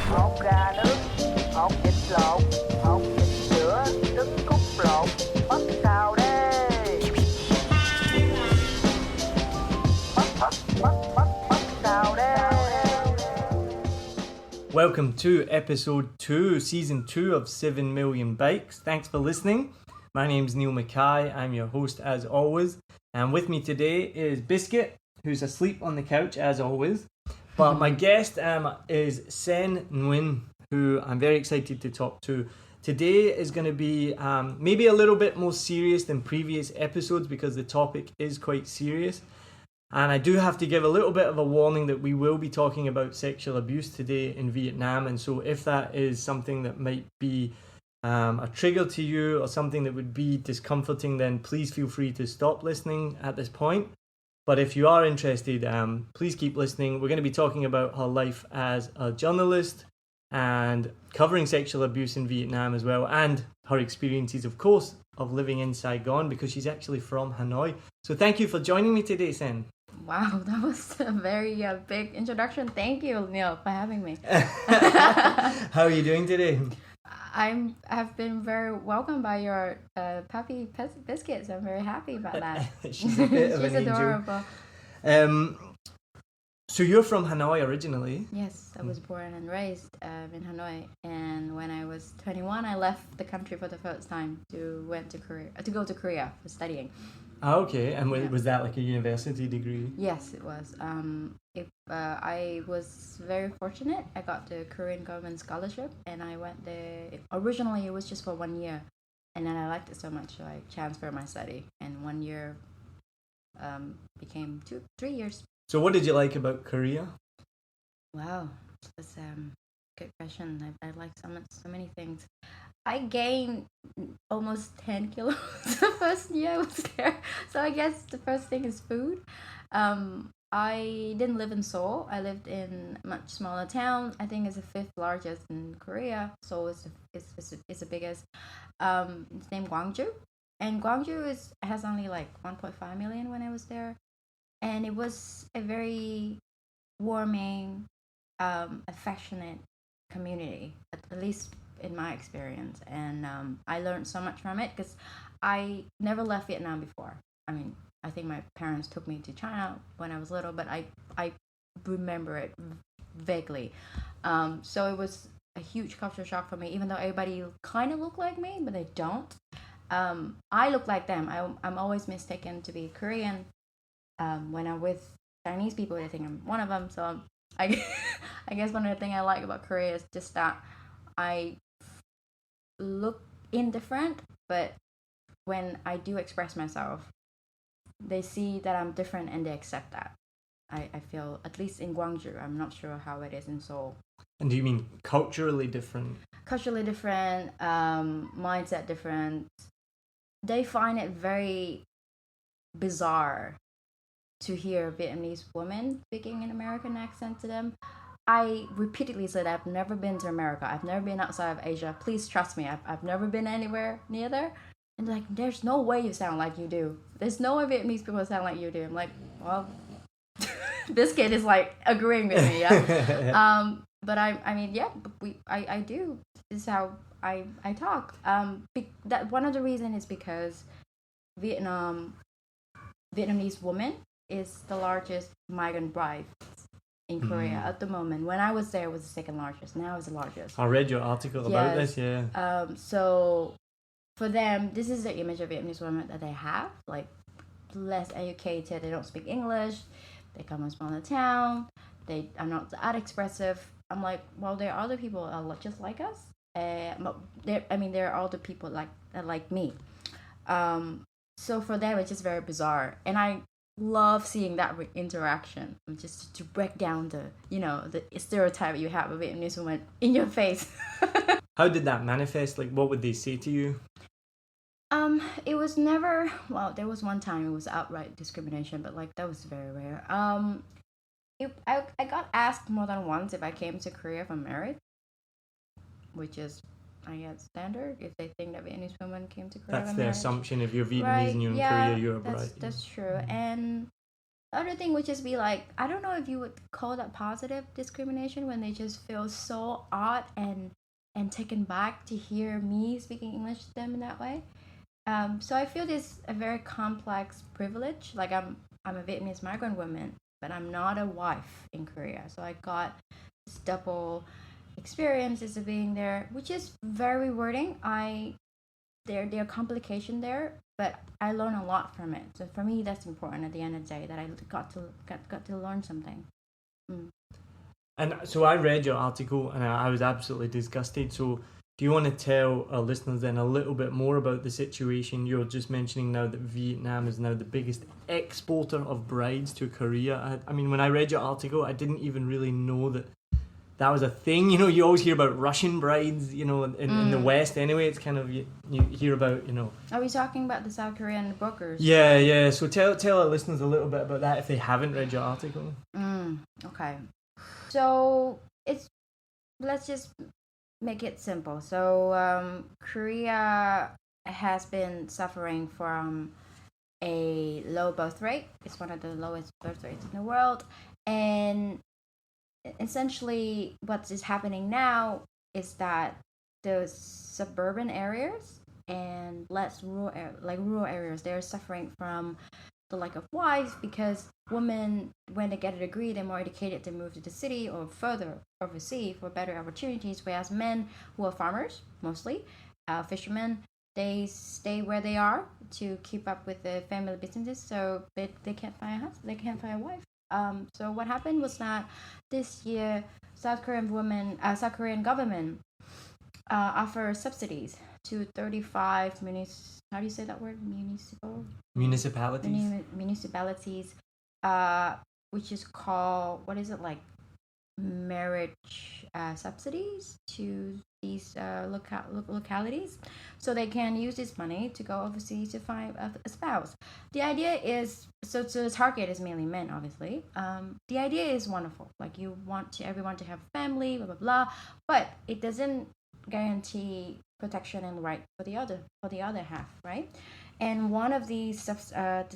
hột gà nướng, hột vịt lộn, hột vịt sữa, trứng cút lộn, bắt xào đây. Bắt xào đây. Welcome to episode 2, season 2 of 7 Million Bikes. Thanks for listening. My name's Neil Mackay. I'm your host as always. And with me today is Biscuit, who's asleep on the couch as always. But my guest is Sen Nguyen, who I'm very excited to talk to. Today is going to be maybe a little bit more serious than previous episodes because the topic is quite serious. And I do have to give a little bit of a warning that we will be talking about sexual abuse today in Vietnam. And so if that is something that might be a trigger to you or something that would be discomforting, then please feel free to stop listening at this point. But if you are interested, please keep listening. We're going to be talking about her life as a journalist and covering sexual abuse in Vietnam as well, and her experiences, of course, of living in Saigon because she's actually from Hanoi. So thank you for joining me today, Sen. Wow, that was a very big introduction. Thank you, Neil, for having me. How are you doing today? I've been very welcomed by your puppy Biscuits. I'm very happy about that. She's a bit of She's an adorable. angel. So you're from Hanoi originally? Yes, I was born and raised in Hanoi, and when I was 21, I left the country for the first time to go to Korea for studying. Oh, okay. And Yeah. was that like a university degree? Yes, it was. I was very fortunate. I got the Korean government scholarship, and I went there. Originally, it was just for 1 year, and then I liked it so much, so I transferred my study, and 1 year became 3 years. So what did you like about Korea? Wow, that's a good question. I like so many things. I gained almost 10 kilos the first year I was there. So I guess the first thing is food. I didn't live in Seoul. I lived in a much smaller town. I think it's the 5th largest in Korea. Seoul is the biggest. It's named Gwangju. And Gwangju has only like 1.5 million when I was there. And it was a very warming, affectionate community, at least in my experience. And I learned so much from it because I never left Vietnam before. I mean, I think my parents took me to China when I was little, but I remember it vaguely. So it was a huge culture shock for me, even though everybody kind of looked like me, but they don't. I look like them. I'm always mistaken to be Korean. When I'm with Chinese people, they think I'm one of them. So I guess one of the things I like about Korea is just that I look indifferent, but when I do express myself, they see that I'm different and they accept that. I feel, at least in Gwangju, I'm not sure how it is in Seoul. And do you mean culturally different? Culturally different, mindset different. They find it very bizarre to hear a Vietnamese woman speaking an American accent to them. I repeatedly said I've never been to America. I've never been outside of Asia. Please trust me. I've never been anywhere near there. And like, there's no way you sound like you do. There's no way Vietnamese people sound like you do. I'm like, well, Biscuit is like agreeing with me, yeah. But I mean, yeah, I do. This is how I talk. That one of the reasons is because Vietnamese women is the largest migrant bride in Korea at the moment. When I was there, it was the second largest. Now it's the largest. I read your article about this, yeah. So for them, this is the image of Vietnamese women that they have, like less educated. They don't speak English. They come from a smaller town. They are not that expressive. I'm like, well, there are other people just like us. There are other people like me. So for them, it's just very bizarre, and I love seeing that interaction, just to break down the stereotype you have of Vietnamese woman in your face. How did that manifest? Like, what would they say to you? It was never, well, there was one time it was outright discrimination, but like that was very rare. I got asked more than once if I came to Korea if I'm married, which is, I guess, standard if they think that Vietnamese women came to Korea. That's the assumption. If you're Vietnamese Right, and you're in yeah, Korea, you're a bride. That's true. And The other thing would just be like, I don't know if you would call that positive discrimination when they just feel so odd and taken back to hear me speaking English to them in that way. So I feel this a very complex privilege. Like I'm a Vietnamese migrant woman, but I'm not a wife in Korea. So I got this double experiences of being there, which is very rewarding. There are complications there, but I learn a lot from it. So for me, that's important at the end of the day, that I got to learn something. And so I read your article and I was absolutely disgusted. So do you want to tell our listeners then a little bit more about the situation? You're just mentioning now that Vietnam is now the biggest exporter of brides to Korea. I mean, when I read your article, I didn't even really know that was a thing. You know, you always hear about Russian brides, you know, in the West anyway. It's kind of, you hear about, you know. Are we talking about the South Korean brokers? Yeah. So tell our listeners a little bit about that if they haven't read your article. Okay. So let's just make it simple. So Korea has been suffering from a low birth rate. It's one of the lowest birth rates in the world. And essentially what is happening now is that the suburban areas and less rural areas, they're suffering from the lack of wives, because women, when they get a degree, they're more educated, they move to the city or further overseas for better opportunities, whereas men who are farmers mostly, fishermen, they stay where they are to keep up with the family businesses, so they can't find a husband, they can't find a wife. So what happened was that this year South Korean government offer subsidies to 35 how do you say that word? Municipalities, which is called, what is it, like marriage subsidies to these localities, so they can use this money to go overseas to find a spouse. The idea is, so the target is mainly men, obviously. The idea is wonderful, like you want everyone to have a family, blah blah blah, but it doesn't guarantee protection and right for the other half, right? And one of these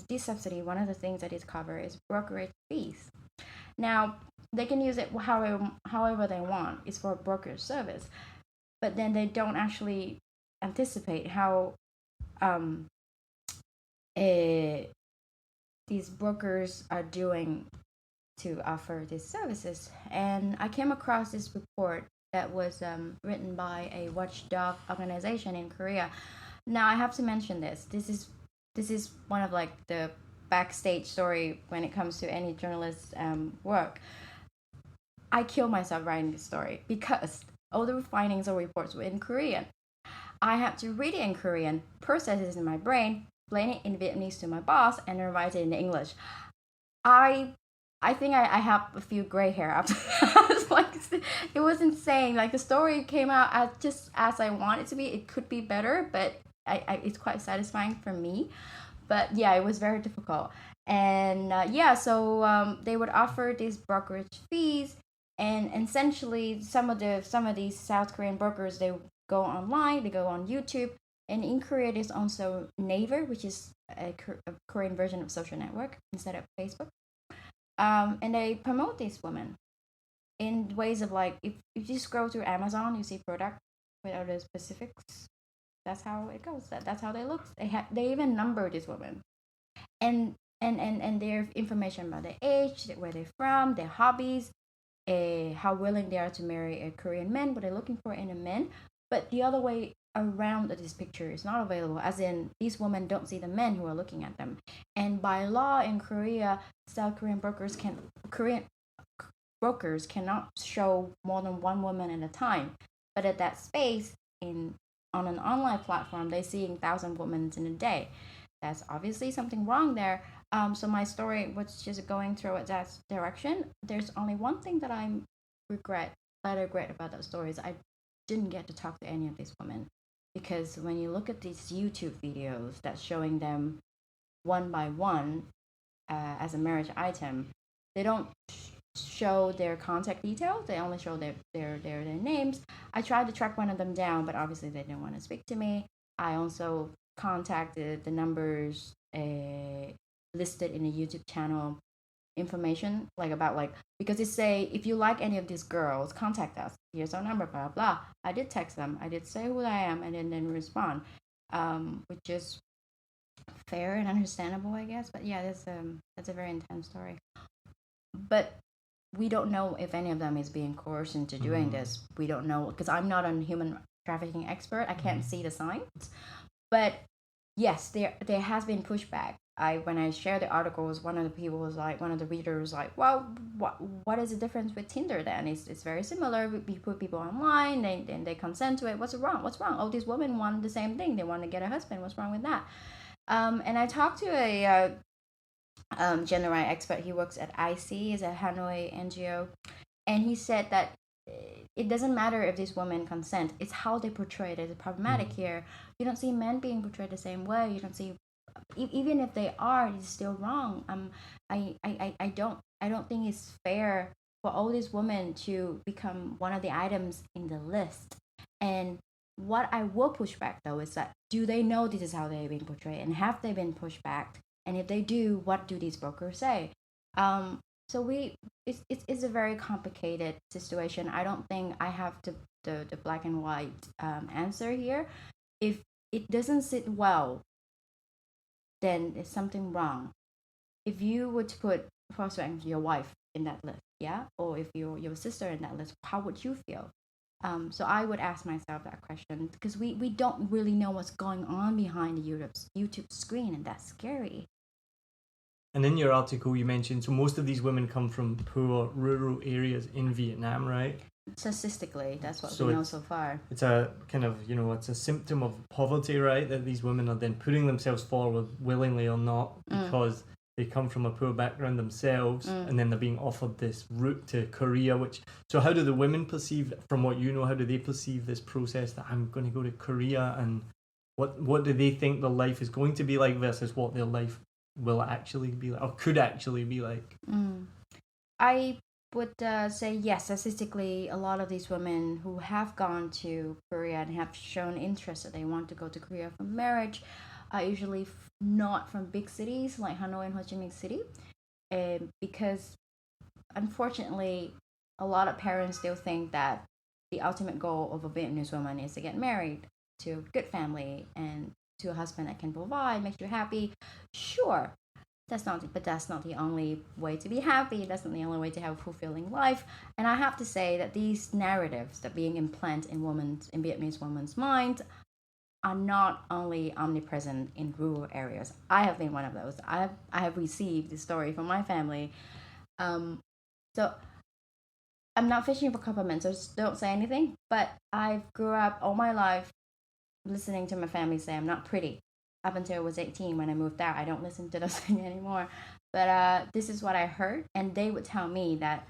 this subsidy, one of the things that is covered is brokerage fees. Now they can use it however they want. It's for brokerage service, but then they don't actually anticipate how these brokers are doing to offer these services. And I came across this report that was written by a watchdog organization in Korea. Now I have to mention this. This is one of like the backstage story when it comes to any journalist's work. I killed myself writing this story because all the findings or reports were in Korean. I had to read it in Korean, process it in my brain, explain it in Vietnamese to my boss, and then write it in English. I think I have a few gray hair after that. Like, it was insane. Like the story came out just as I want it to be. It could be better, but it's quite satisfying for me. But yeah, it was very difficult. And so they would offer these brokerage fees, and essentially some of these South Korean brokers, they go online, they go on YouTube, and in Korea there's also Naver, which is a Korean version of social network instead of Facebook. And they promote these women in ways of like, if you scroll through Amazon, you see product without the specifics. That's how it goes. That's how they look. They even number these women, and their information about their age, where they're from, their hobbies, how willing they are to marry a Korean man, what they're looking for in a man. But the other way around this picture is not available, as in these women don't see the men who are looking at them. And by law in Korea, South Korean brokers cannot show more than one woman at a time. But at that space on an online platform, they're seeing 1,000 women in a day. That's obviously something wrong there. So my story was just going through that direction. There's only one thing that I regret about that story is I didn't get to talk to any of these women, because when you look at these YouTube videos that's showing them one by one as a marriage item, they don't show their contact details. They only show their names. I tried to track one of them down, but obviously they didn't want to speak to me. I also contacted the numbers listed in the YouTube channel information like about like, because they say if you like any of these girls, contact us, here's our number, blah blah. I did text them, I did say who I am, and then respond, which is fair and understandable, I guess. But yeah, that's a very intense story. But we don't know if any of them is being coerced into doing this. We don't know, because I'm not a human trafficking expert. I can't see the signs. But yes, there has been pushback. When I share the articles, one of the readers was like, well, what is the difference with Tinder then? It's very similar. We put people online, they consent to it. What's wrong? Oh, these women want the same thing. They want to get a husband. What's wrong with that? And I talked to a gender rights expert. He works at IC, is a Hanoi NGO, and he said that it doesn't matter if these women consent. It's how they portray it is problematic here. You don't see men being portrayed the same way. You don't see, even if they are, it's still wrong. I don't think it's fair for all these women to become one of the items in the list. And what I will push back though is that, do they know this is how they're being portrayed, and have they been pushed back? And if they do, what do these brokers say? So it's a very complicated situation. I don't think I have the black and white answer here. If it doesn't sit well, then there's something wrong. If you were to put, for example, your wife in that list, yeah, or if your sister in that list, how would you feel? So I would ask myself that question, because we don't really know what's going on behind the YouTube screen, and that's scary. And in your article, you mentioned, so most of these women come from poor rural areas in Vietnam, right? Statistically, that's what we know so far. It's a kind of, it's a symptom of poverty, right? That these women are then putting themselves forward, willingly or not, because they come from a poor background themselves, and then they're being offered this route to Korea, so how do the women perceive, from what you know, how do they perceive this process that I'm going to go to Korea, and what do they think their life is going to be like versus what their life will actually be like, or could actually be like? I would say yes, statistically, a lot of these women who have gone to Korea and have shown interest that they want to go to Korea for marriage are usually not from big cities like Hanoi and Ho Chi Minh City, because unfortunately a lot of parents still think that the ultimate goal of a Vietnamese woman is to get married to a good family and to a husband that can provide, makes you happy. Sure, that's not the only way to be happy. That's not the only way to have a fulfilling life. And I have to say that these narratives that being implanted in Vietnamese women's minds are not only omnipresent in rural areas. I have been one of those. I have received this story from my family. So I'm not fishing for compliments, so don't say anything. But I grew up all my life listening to my family say I'm not pretty. Up until I was 18 when I moved out. I don't listen to those things anymore. But this is what I heard. And they would tell me that,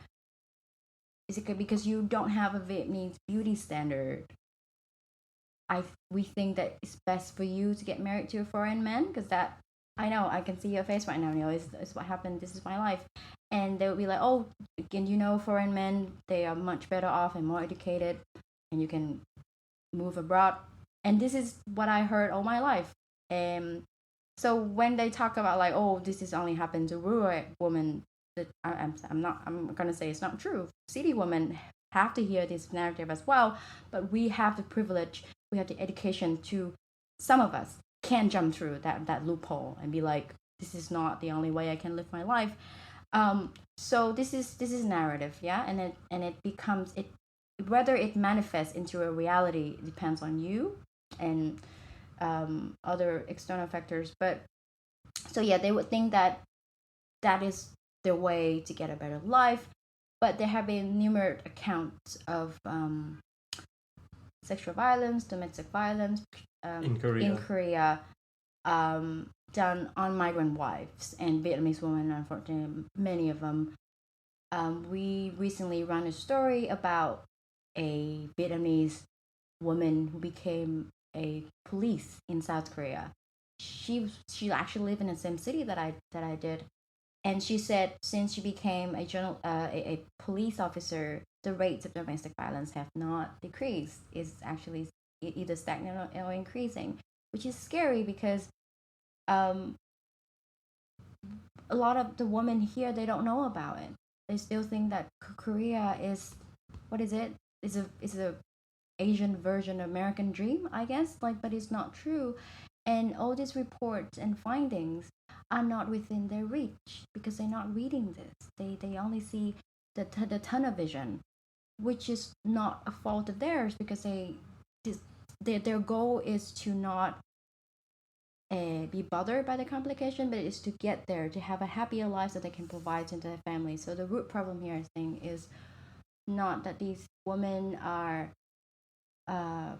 is it because you don't have a Vietnamese beauty standard? We think that it's best for you to get married to a foreign man, because that, I know, I can see your face right now, it's what happened, this is my life. And they would be like, oh, again, foreign men, they are much better off and more educated, and you can move abroad. And this is what I heard all my life. So when they talk about like, oh, this is only happened to rural women, that I'm gonna say it's not true. City women have to hear this narrative as well, but we have the privilege, we have the education to, some of us can jump through that loophole and be like, this is not the only way I can live my life. So this is narrative, yeah, and it becomes, it, whether it manifests into a reality depends on you and other external factors. But so yeah, they would think that is the way to get a better life. But there have been numerous accounts of sexual violence, domestic violence in Korea done on migrant wives and Vietnamese women. Unfortunately, many of them. We recently ran a story about a Vietnamese woman who became a police in South Korea. She actually lived in the same city that I did, and she said since she became a police officer, the rates of domestic violence have not decreased. It's actually either stagnant or increasing, which is scary because a lot of the women here, they don't know about it. They still think that Korea is, what is it? Is a Asian version of American dream, I guess. Like, but it's not true. And all these reports and findings are not within their reach because they're not reading this. They only see the tunnel vision, which is not a fault of theirs because their goal is to not be bothered by the complication, but it's to get there, to have a happier life that they can provide to their family. So the root problem here, I think, is not that these women are, how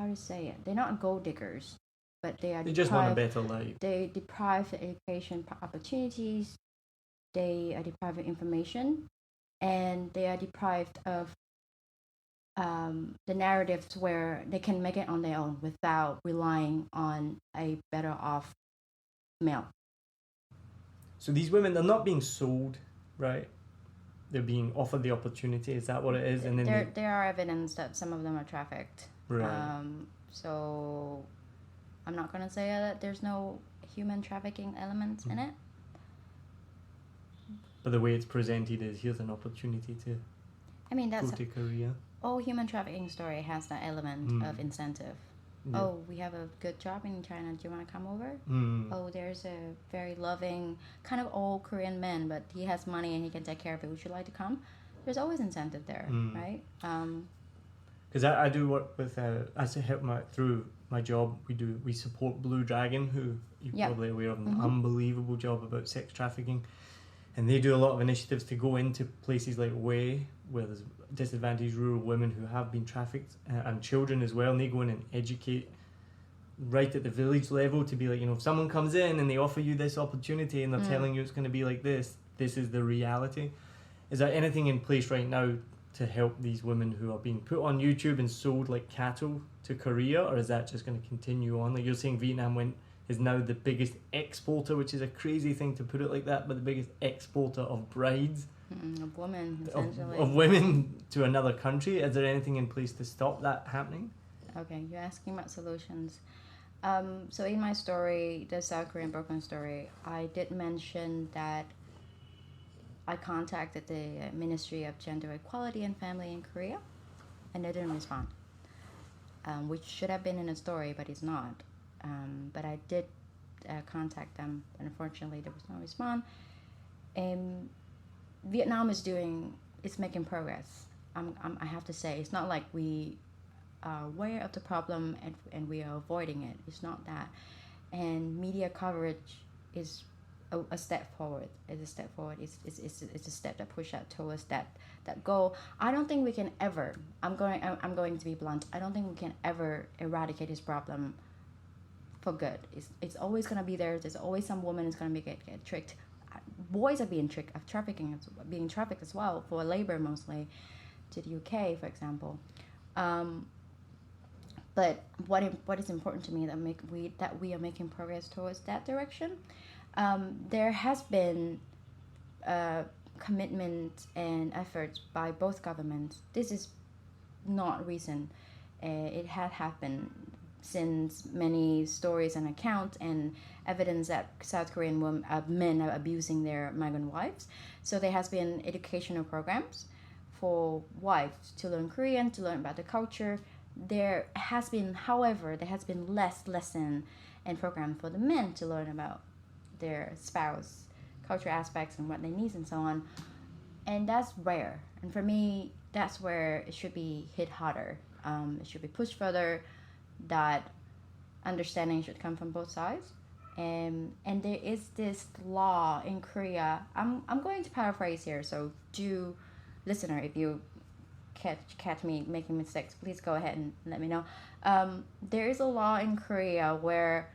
to say it, they're not gold diggers, but they just want a better life. They deprive of education opportunities, they are deprived of information, and they are deprived of the narratives where they can make it on their own without relying on a better off male. So these women, they're not being sold, right? They're being offered the opportunity. Is that what it is? And then there are evidence that some of them are trafficked. Right. So I'm not gonna say that there's no human trafficking elements in it. But the way it's presented is here's an opportunity to that's go to Korea. All human trafficking story has that element of incentive. Yeah. Oh, we have a good job in China. Do you want to come over? Oh, there's a very loving, kind of old Korean man, but he has money and he can take care of it. Would you like to come? There's always incentive there, right? Because I do work with, as I help through my job, we support Blue Dragon, who you're probably aware of, an unbelievable job about sex trafficking. And they do a lot of initiatives to go into places like Wei, where there's disadvantaged rural women who have been trafficked, and children as well, and they go in and educate right at the village level to be like, if someone comes in and they offer you this opportunity and they're telling you it's going to be like this is the reality. Is there anything in place right now to help these women who are being put on YouTube and sold like cattle to Korea, or is that just going to continue on? Like you're saying, Vietnam is now the biggest exporter, which is a crazy thing to put it like that, but the biggest exporter of brides, of women, essentially. Of women to another country. Is there anything in place to stop that happening? Okay, you're asking about solutions. So in my story, the South Korean Brooklyn story, I did mention that I contacted the Ministry of Gender Equality and Family in Korea, and they didn't respond, which should have been in a story, but it's not. But I did contact them, and unfortunately there was no response. Vietnam is making progress. I have to say, it's not like we are aware of the problem and we are avoiding it. It's not that. And media coverage is a step forward. It's a step forward. It's a step that pushes us towards that goal. I don't think we can ever. I'm going to be blunt. I don't think we can ever eradicate this problem for good. It's always gonna be there. There's always some woman who's gonna get tricked. Boys are being being trafficked as well for labor, mostly to the UK, for example. But what is important to me that we are making progress towards that direction. There has been commitment and efforts by both governments. This is not recent. It had happened since many stories and accounts and evidence that South Korean men are abusing their migrant wives. So there has been educational programs for wives to learn Korean, to learn about the culture. There has been less lesson and program for the men to learn about their spouse, culture aspects and what they need and so on. And that's rare. And for me, that's where it should be hit harder. It should be pushed further. That understanding should come from both sides, and there is this law in Korea. I'm going to paraphrase here, so do, listener, if you catch me making mistakes, please go ahead and let me know. There is a law in Korea where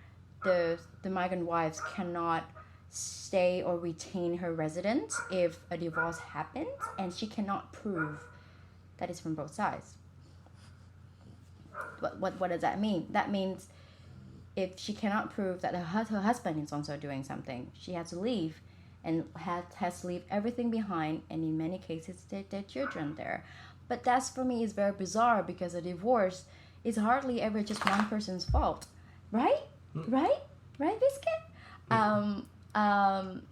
the migrant wives cannot stay or retain her residence if a divorce happens, and she cannot prove that it's from both sides. What does that mean? That means if she cannot prove that her husband is also doing something, she has to leave and has to leave everything behind, and in many cases their children there. But that's, for me, is very bizarre because a divorce is hardly ever just one person's fault, right? Right, Biscuit?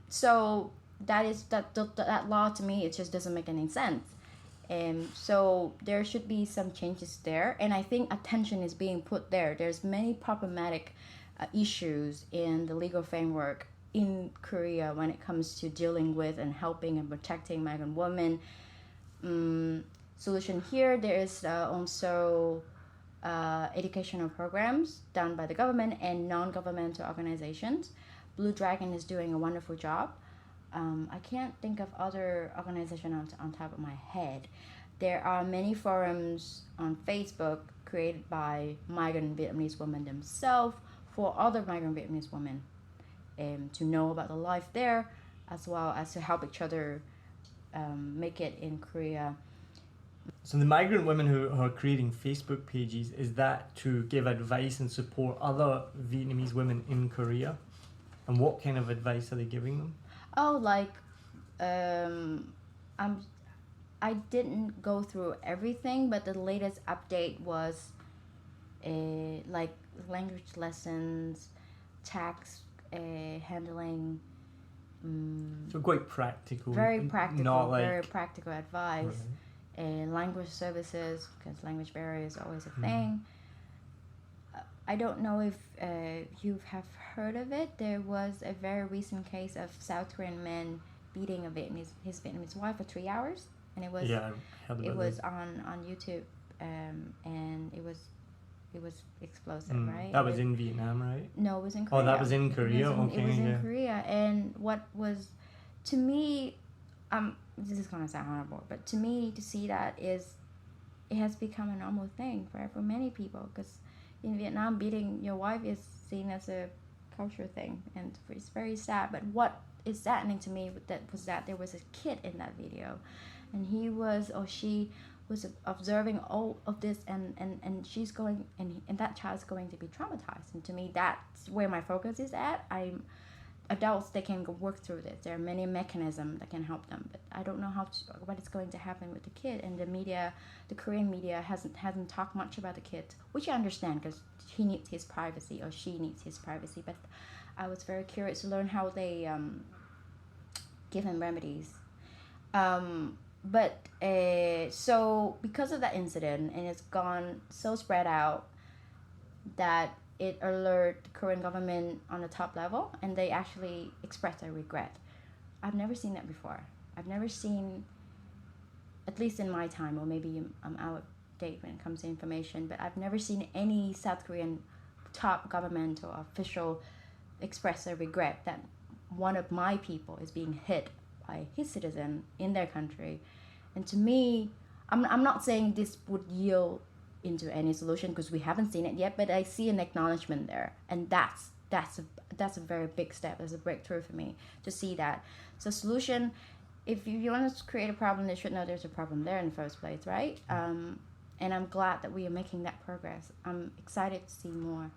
So that law to me, it just doesn't make any sense. And so there should be some changes there, and I think attention is being put there. There's many problematic issues in the legal framework in Korea when it comes to dealing with and helping and protecting migrant women. Solution here, there is also educational programs done by the government and non-governmental organizations. Blue Dragon is doing a wonderful job. I can't think of other organizations on top of my head. There are many forums on Facebook created by migrant Vietnamese women themselves for other migrant Vietnamese women to know about the life there, as well as to help each other make it in Korea. So the migrant women who are creating Facebook pages, is that to give advice and support other Vietnamese women in Korea? And what kind of advice are they giving them? Oh, like, I didn't go through everything, but the latest update was like language lessons, tax handling. So quite practical. Very practical, not like, very practical advice. Right. Language services, because language barrier is always a thing. I don't know if you have heard of it. There was a very recent case of South Korean man beating his Vietnamese wife for 3 hours, and it was on YouTube, and it was explosive, right? That was in Vietnam, right? No, it was in Korea. Oh, that was in Korea. It was in Korea, and what was, to me, this is gonna sound horrible, but to me, to see that it has become a normal thing for many people, because in Vietnam, beating your wife is seen as a cultural thing, and it's very sad. But what is saddening to me was that there was a kid in that video, and she was observing all of this, and she's going, and that child's going to be traumatized. And to me, that's where my focus is at. Adults, they can work through this. There are many mechanisms that can help them, but I don't know what is going to happen with the kid. And the media, the Korean media, hasn't talked much about the kid, which I understand, because he needs his privacy, or she needs his privacy. But I was very curious to learn how they give him remedies. So because of that incident, and it's gone so spread out that it alerted the Korean government on the top level, and they actually expressed their regret. I've never seen that before. I've never seen, at least in my time, or maybe I'm out of date when it comes to information, but I've never seen any South Korean top governmental official express their regret that one of my people is being hit by his citizen in their country. And to me, I'm not saying this would yield into any solution, because we haven't seen it yet, but I see an acknowledgement there, and that's a very big step. That's a breakthrough for me to see that. So solution, if you want to create a problem, they should know there's a problem there in the first place, right? And I'm glad that we are making that progress. I'm excited to see more,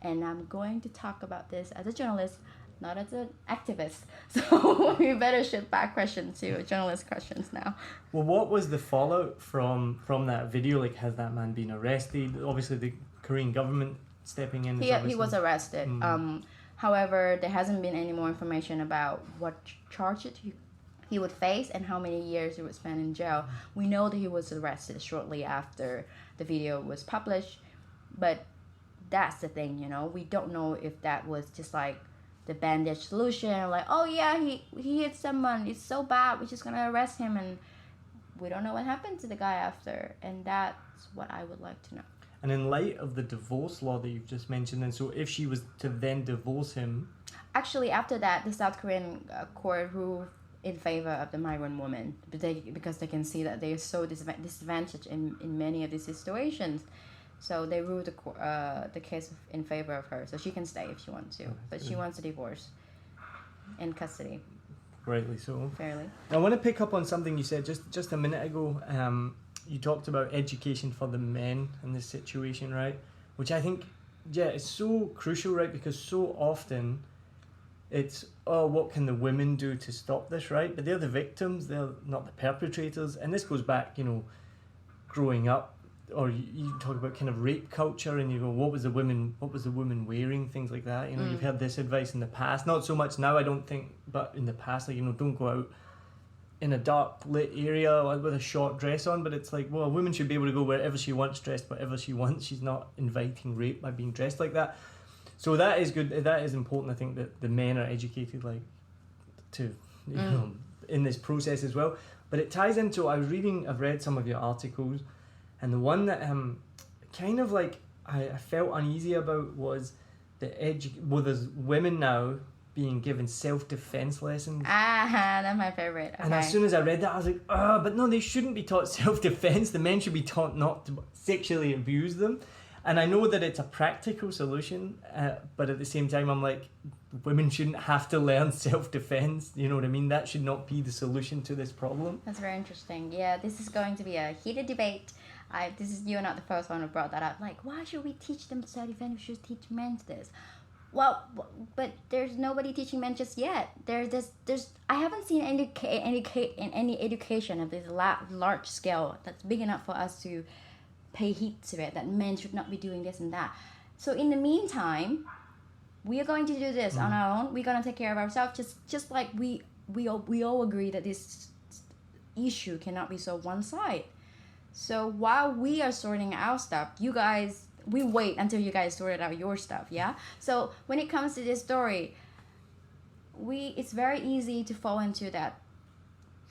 and I'm going to talk about this as a journalist, not as an activist. So we better shift back questions to journalist questions now. Well, what was the fallout from that video? Like, has that man been arrested? Obviously, the Korean government stepping in. He was arrested. However, there hasn't been any more information about what charges he would face and how many years he would spend in jail. We know that he was arrested shortly after the video was published, but that's the thing, we don't know if that was just like the bandage solution, like, oh yeah, he hit someone, it's so bad, we're just gonna arrest him, and we don't know what happened to the guy after. And that's what I would like to know. And in light of the divorce law that you've just mentioned, and so if she was to then divorce him, actually after that, the South Korean court ruled in favor of the migrant woman, because they can see that they are so disadvantaged in many of these situations. So they ruled the case in favor of her, so she can stay if she wants to, but she wants a divorce in custody. Rightly so. Fairly. I want to pick up on something you said just a minute ago. You talked about education for the men in this situation, right? Which I think, it's so crucial, right? Because so often it's, what can the women do to stop this, right? But they're the victims, they're not the perpetrators. And this goes back, growing up or you talk about kind of rape culture, and you go, what was the woman wearing, things like that. You know, you've heard this advice in the past, not so much now, I don't think, but in the past, like, you know, don't go out in a dark lit area with a short dress on. But it's like, well, a woman should be able to go wherever she wants, dressed whatever she wants. She's not inviting rape by being dressed like that. So that is good. That is important. I think that the men are educated, like, to, you know, in this process as well. But it ties into, I've read some of your articles, and the one that kind of like I felt uneasy about was there's women now being given self-defense lessons. That's my favorite. Okay. And as soon as I read that, I was like, but no, they shouldn't be taught self-defense. The men should be taught not to sexually abuse them. And I know that it's a practical solution, but at the same time, I'm like, women shouldn't have to learn self-defense. You know what I mean? That should not be the solution to this problem. That's very interesting. Yeah, this is going to be a heated debate. You're not the first one who brought that up. Like, why should we teach them self-defense? We should teach men this. Well, but there's nobody teaching men just yet. I haven't seen any education of this large scale that's big enough for us to pay heed to it, that men should not be doing this and that. So in the meantime, we are going to do this on our own. We're going to take care of ourselves. Just like we all agree that this issue cannot be so one side. So while we are sorting out stuff, we wait until you guys sorted out your stuff, yeah? So when it comes to this story, it's very easy to fall into that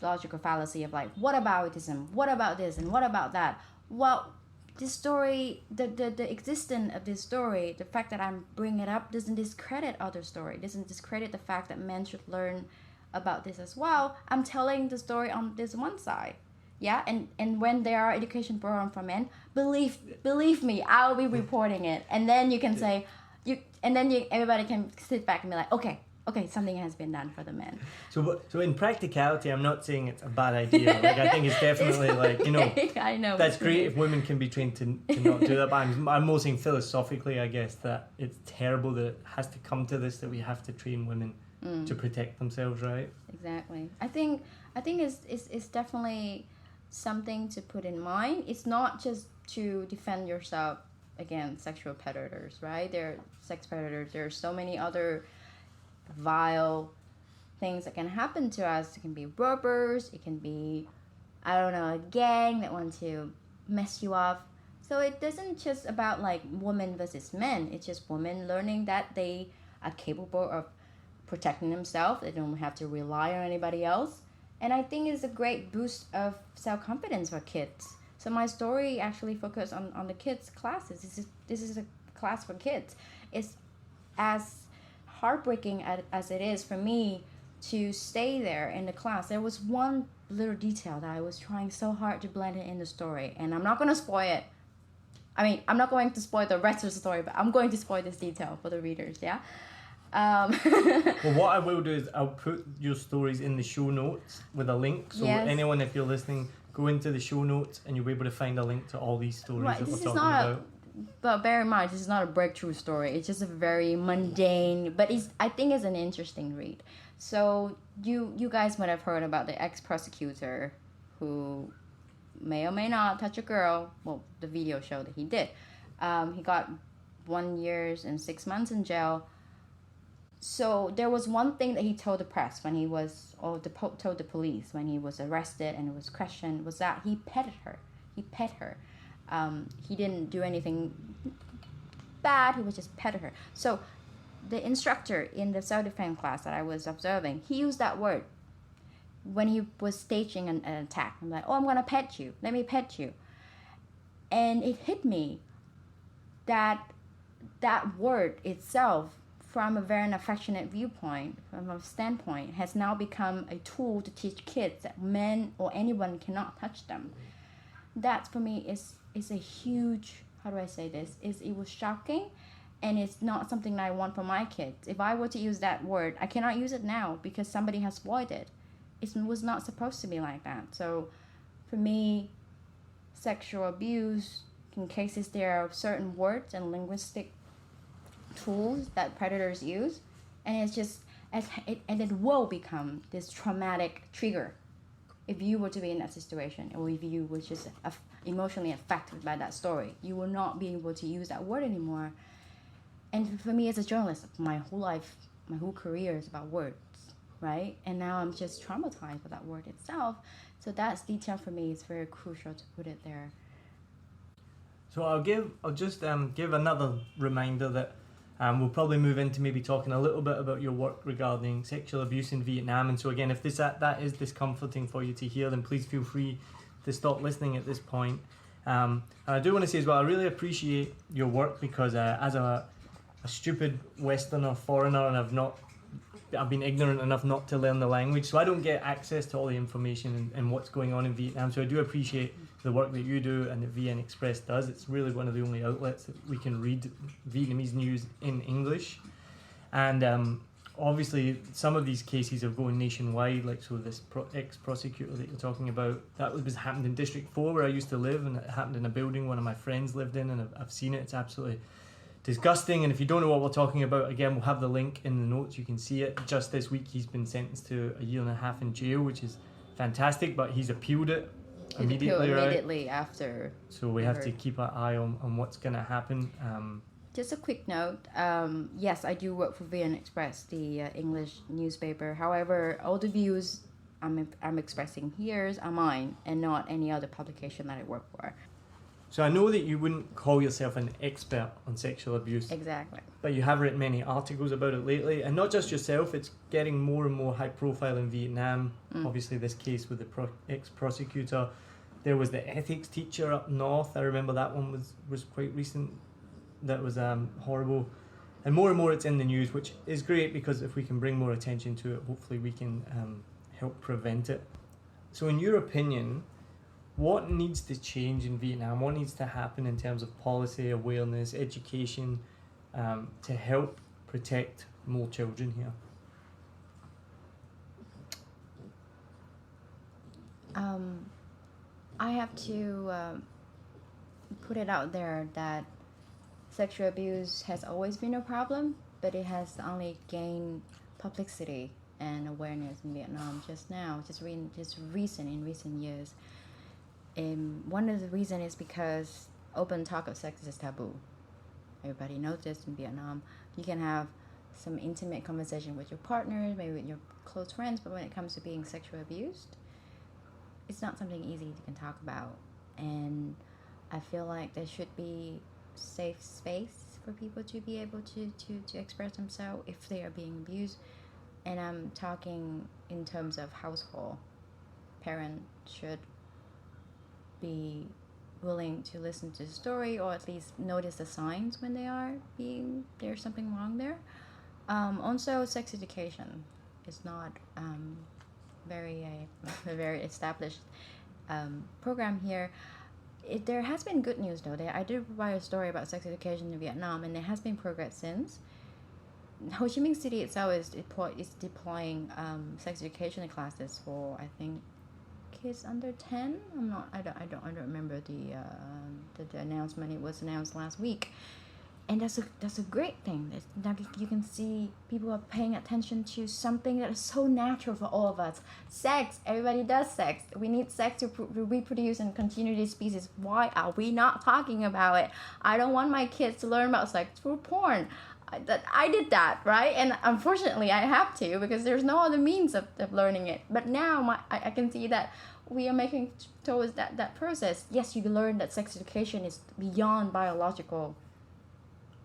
logical fallacy of like, what about autism? What about this and what about that? Well, this story, the existence of this story, the fact that I'm bringing it up doesn't discredit other story, doesn't discredit the fact that men should learn about this as well. I'm telling the story on this one side. Yeah, and when there are education programs for men, believe me, I'll be reporting it, and then you can say, everybody can sit back and be like, okay, something has been done for the men. So in practicality, I'm not saying it's a bad idea. Like, I think it's definitely like, you know, I know that's great if women can be trained to not do that. But I'm more saying philosophically, I guess, that it's terrible that it has to come to this, that we have to train women to protect themselves, right? Exactly. I think it's definitely something to put in mind. It's not just to defend yourself against sexual predators, right? There are sex predators. There are so many other vile things that can happen to us. It can be robbers. It can be, I don't know, a gang that want to mess you up. So it doesn't just about like women versus men. It's just women learning that they are capable of protecting themselves. They don't have to rely on anybody else. And I think it's a great boost of self-confidence for kids. So my story actually focused on the kids' classes. This is a class for kids. It's as heartbreaking as it is for me to stay there in the class. There was one little detail that I was trying so hard to blend it in the story. And I'm not going to spoil it. I mean, I'm not going to spoil the rest of the story, but I'm going to spoil this detail for the readers, yeah? Well, what I will do is I'll put your stories in the show notes with a link. So anyone, if you're listening, go into the show notes and you'll be able to find a link to all these stories that we're talking about. But bear in mind, this is not a breakthrough story. It's just a very mundane, but I think it's an interesting read. So you guys might have heard about the ex-prosecutor who may or may not touch a girl. Well, the video showed that he did. He got 1 year and 6 months in jail. So there was one thing that he told the press when he was, told the police when he was arrested and was questioned, was that he petted her. He pet her. He didn't do anything bad. He was just petted her. So the instructor in the self-defense class that I was observing, he used that word when he was staging an attack. I'm like, I'm going to pet you. Let me pet you. And it hit me that word itself, from a very affectionate viewpoint, from a standpoint, has now become a tool to teach kids that men or anyone cannot touch them. That for me is a huge, how do I say this? It was shocking, and it's not something that I want for my kids. If I were to use that word, I cannot use it now because somebody has spoiled it. It was not supposed to be like that. So for me, sexual abuse, in cases there are certain words and linguistic tools that predators use, and it's just and it will become this traumatic trigger if you were to be in that situation, or if you were just emotionally affected by that story, you will not be able to use that word anymore. And for me as a journalist, my whole life, my whole career is about words, right? And now I'm just traumatized with that word itself. So that's detail for me. It's very crucial to put it there. So I'll just give another reminder that we'll probably move into maybe talking a little bit about your work regarding sexual abuse in Vietnam. And so again, if that is discomforting for you to hear, then please feel free to stop listening at this point. And I do want to say as well, I really appreciate your work because as a stupid Westerner foreigner, and I've been ignorant enough not to learn the language, so I don't get access to all the information and what's going on in Vietnam. So I do appreciate the work that you do and that VnExpress does. It's really one of the only outlets that we can read Vietnamese news in English. And obviously some of these cases are going nationwide, like so this ex-prosecutor that you're talking about, that was happened in District 4 where I used to live, and it happened in a building one of my friends lived in, and I've seen it. It's absolutely disgusting. And if you don't know what we're talking about, again, we'll have the link in the notes. You can see it. Just this week he's been sentenced to 1.5 years in jail, which is fantastic, but he's appealed it immediately after. So we have to keep an eye on what's going to happen. Just a quick note, yes, I do work for VnExpress, the English newspaper. However, all the views I'm expressing here are mine and not any other publication that I work for. So I know that you wouldn't call yourself an expert on sexual abuse. Exactly. But you have written many articles about it lately, and not just yourself, it's getting more and more high profile in Vietnam. Obviously this case with the ex-prosecutor. There was the ethics teacher up north. I remember that one was quite recent. That was horrible. And more it's in the news, which is great because if we can bring more attention to it, hopefully we can help prevent it. So in your opinion, what needs to change in Vietnam? What needs to happen in terms of policy, awareness, education to help protect more children here? I have to put it out there that sexual abuse has always been a problem, but it has only gained publicity and awareness in Vietnam just recent years. One of the reasons is because open talk of sex is taboo. Everybody knows this in Vietnam. You can have some intimate conversation with your partner, maybe with your close friends, but when it comes to being sexually abused, it's not something easy you can talk about. And I feel like there should be safe space for people to be able to express themselves if they are being abused. And I'm talking in terms of household. Parents should be willing to listen to the story, or at least notice the signs when there's something wrong there. Also, sex education is not a very established program here. There has been good news though. I did provide a story about sex education in Vietnam, and there has been progress since. Ho Chi Minh City itself is deploying sex education classes for, I think, kids under 10. I don't remember the announcement. It was announced last week, and that's a great thing. That you can see people are paying attention to something that is so natural for all of us. Sex. Everybody does sex. We need sex to reproduce and continue this species. Why are we not talking about it? I don't want my kids to learn about sex through porn. I did that, right? And unfortunately I have to, because there's no other means of learning it. But now I can see that we are making towards that process. Yes, you learn that sex education is beyond biological.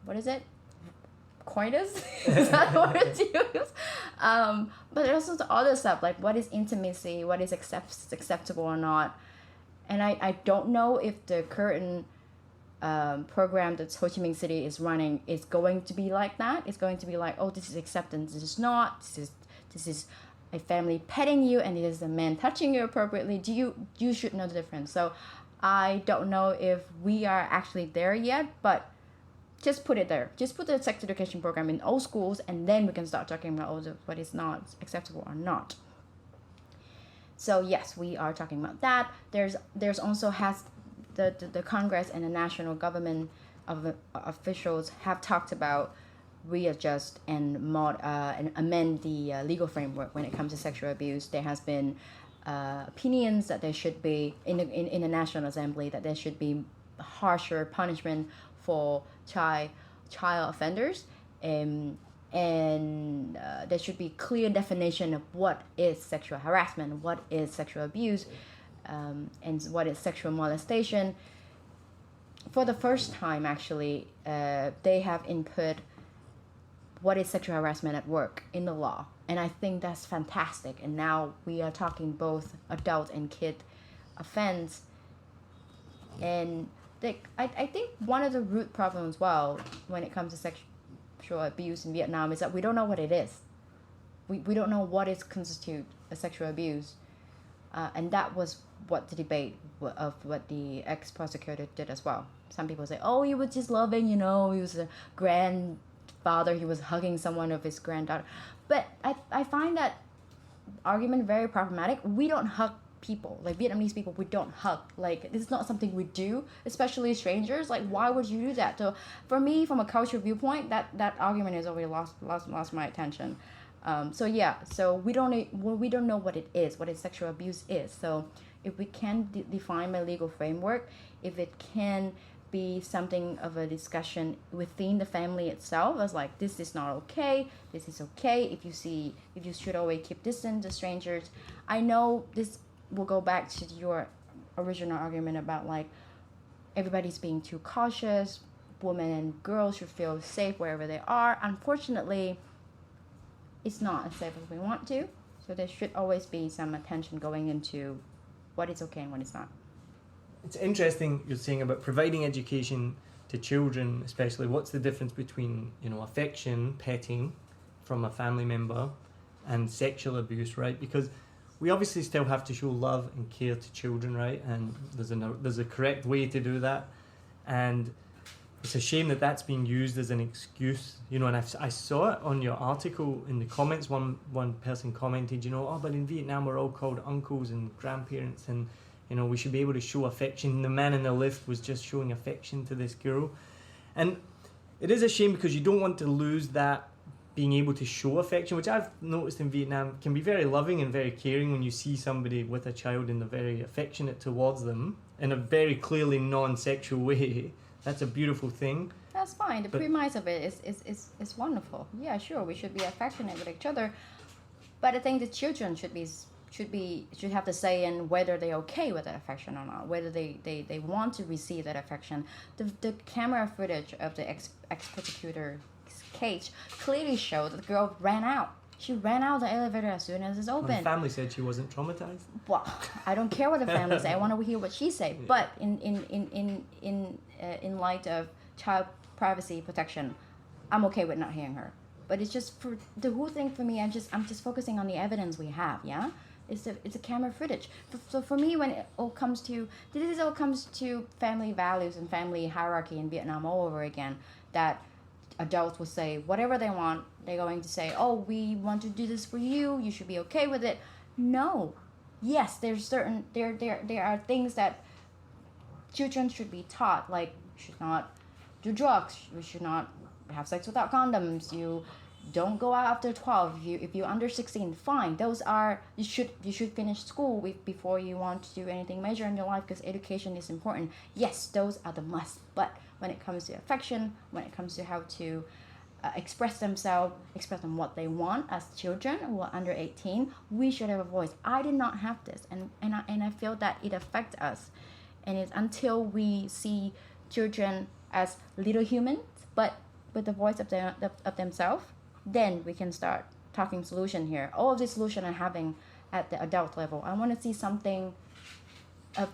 What is it? Coitus? Is that the word to use? But there's also other stuff, like what is intimacy, what is acceptable or not. And I don't know if the current program that Ho Chi Minh City is running is going to be like that. It's going to be like, oh, this is acceptance, this is not, this is a family petting you, and it is a man touching you appropriately. You should know the difference. So I don't know if we are actually there yet, but just put it there. Just put the sex education program in all schools, and then we can start talking about what is not acceptable or not. So yes, we are talking about that. There's also the Congress and the national government officials have talked about readjust and amend the legal framework when it comes to sexual abuse. There has been opinions that there should be in the National Assembly, that there should be harsher punishment for child offenders, and there should be clear definition of what is sexual harassment, what is sexual abuse, and what is sexual molestation. For the first time, actually, they have input what is sexual harassment at work in the law, and I think that's fantastic. And now we are talking both adult and kid offense, and I think one of the root problems as well when it comes to sexual abuse in Vietnam is that we don't know what it is. We don't know what is constitute a sexual abuse, and that was what the debate of what the ex-prosecutor did as well. Some people say, oh, he was just loving, he was a grandfather, he was hugging someone of his granddaughter. But I find that argument very problematic. We don't hug people, like Vietnamese people, we don't hug. Like, this is not something we do, especially strangers. Like, why would you do that? So for me, from a cultural viewpoint, that argument has already lost my attention. So we don't know what it is, what sexual abuse is. So if we can define by legal framework, if it can be something of a discussion within the family itself, as like, this is not okay, this is okay, if you should always keep distance to strangers. I know this will go back to your original argument about like everybody's being too cautious, women and girls should feel safe wherever they are. Unfortunately, it's not as safe as we want to, so there should always be some attention going into what is okay and what is not. It's interesting you're saying about providing education to children, especially. What's the difference between, affection, petting from a family member, and sexual abuse, right? Because we obviously still have to show love and care to children, right? And there's a correct way to do that. And it's a shame that that's being used as an excuse, and I saw it on your article in the comments. One person commented, but in Vietnam we're all called uncles and grandparents, and we should be able to show affection. The man in the lift was just showing affection to this girl. And it is a shame because you don't want to lose that being able to show affection, which I've noticed in Vietnam can be very loving and very caring when you see somebody with a child and they're very affectionate towards them in a very clearly non-sexual way. That's a beautiful thing. That's fine. The premise of it is wonderful. Yeah, sure, we should be affectionate with each other, but I think the children should have to say in whether they're okay with that affection or not, whether they want to receive that affection. The camera footage of the ex-prosecutor's case clearly showed that the girl ran out. She ran out of the elevator as soon as it's open. The family said she wasn't traumatized. Well, I don't care what the family say. I want to hear what she said. But in light of child privacy protection, I'm okay with not hearing her. But it's just for the whole thing for me. I'm just focusing on the evidence we have. Yeah, it's a camera footage. So for me, when it all comes to family values and family hierarchy in Vietnam all over again, that adults will say whatever they want. They're going to say, oh, we want to do this for you, you should be okay with it. No. Yes, there are things that children should be taught, like you should not do drugs, you should not have sex without condoms, you don't go out after 12. If you're under 16, fine. Those are, you should finish school before you want to do anything major in your life, because education is important. Yes, those are the must. But when it comes to affection, when it comes to how to express them what they want as children who are under 18, we should have a voice. I did not have this, and I feel that it affects us. And it's until we see children as little humans, but with the voice of themselves, then we can start talking solution here. All of the solution I'm having at the adult level, I want to see something of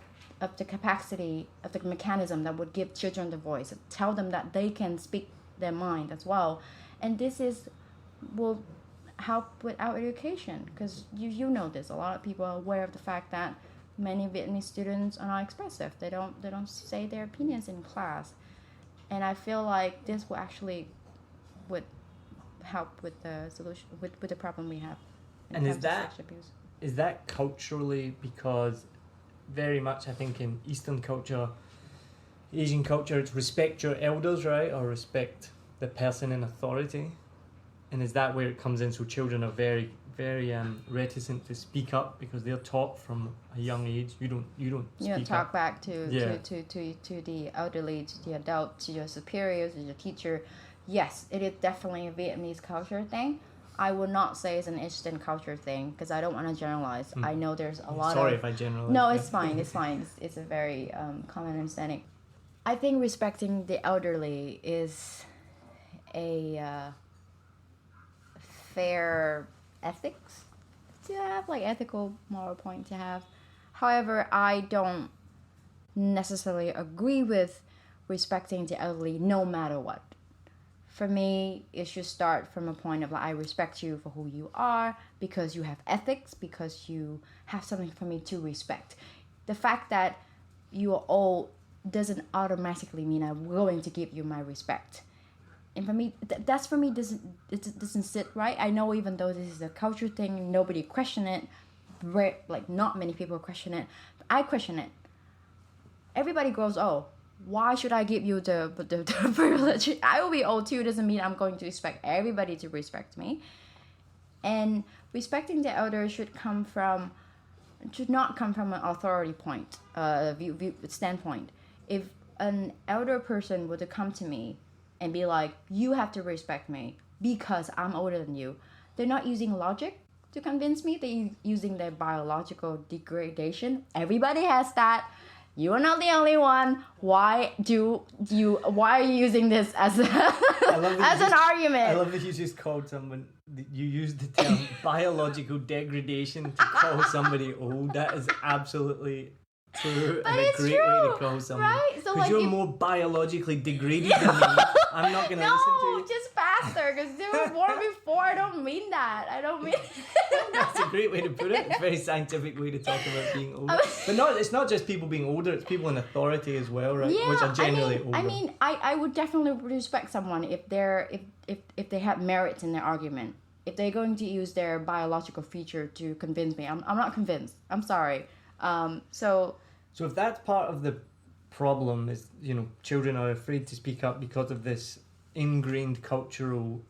the capacity of the mechanism that would give children the voice, tell them that they can speak their mind as well. And this will help with our education, because you know this, a lot of people are aware of the fact that many Vietnamese students are not expressive. They don't say their opinions in class, and I feel like this will actually would help with the solution, with the problem we have. And is that culturally, because very much I think in Eastern culture, Asian culture, it's respect your elders, right? Or respect the person in authority. And is that where it comes in? So children are very, very reticent to speak up because they're taught from a young age. You don't speak talk up. back to Yeah. to the elderly, to the adult, to your superiors, to your teacher. Yes, it is definitely a Vietnamese culture thing. I would not say it's an Eastern culture thing because I don't want to generalize. I know there's a lot Sorry of... if I generalize. No, it's fine. It's fine. It's a very common understanding. I think respecting the elderly is a fair ethics to have, like ethical moral point to have. However, I don't necessarily agree with respecting the elderly no matter what. For me, it should start from a point of like, I respect you for who you are because you have ethics, because you have something for me to respect. The fact that you are old doesn't automatically mean I'm going to give you my respect. And for me, that's for me doesn't sit right. I know even though this is a culture thing, nobody question it. Like not many people question it. But I question it. Everybody goes, oh, why should I give you the privilege? I will be old too. Doesn't mean I'm going to expect everybody to respect me. And respecting the elders should not come from an authority point, standpoint. If an elder person were to come to me and be like, you have to respect me because I'm older than you, they're not using logic to convince me. They're using their biological degradation. Everybody has that. You are not the only one. Why are you using this as an argument? I love that you just called someone, you used the term biological degradation to call somebody old. That is absolutely true, But and a it's great true, way to call someone. right? So Because like you're if- more biologically degraded than me. I'm not going to listen to No, you. just faster, because they were born before. I don't mean that. I don't mean... That's a great way to put it. It's a very scientific way to talk about being older. But it's not just people being older, it's people in authority as well, right? Yeah, Which are generally older. I mean, I would definitely respect someone if they have merits in their argument. If they're going to use their biological feature to convince me, I'm not convinced. I'm sorry. So if that's part of the problem is, children are afraid to speak up because of this ingrained cultural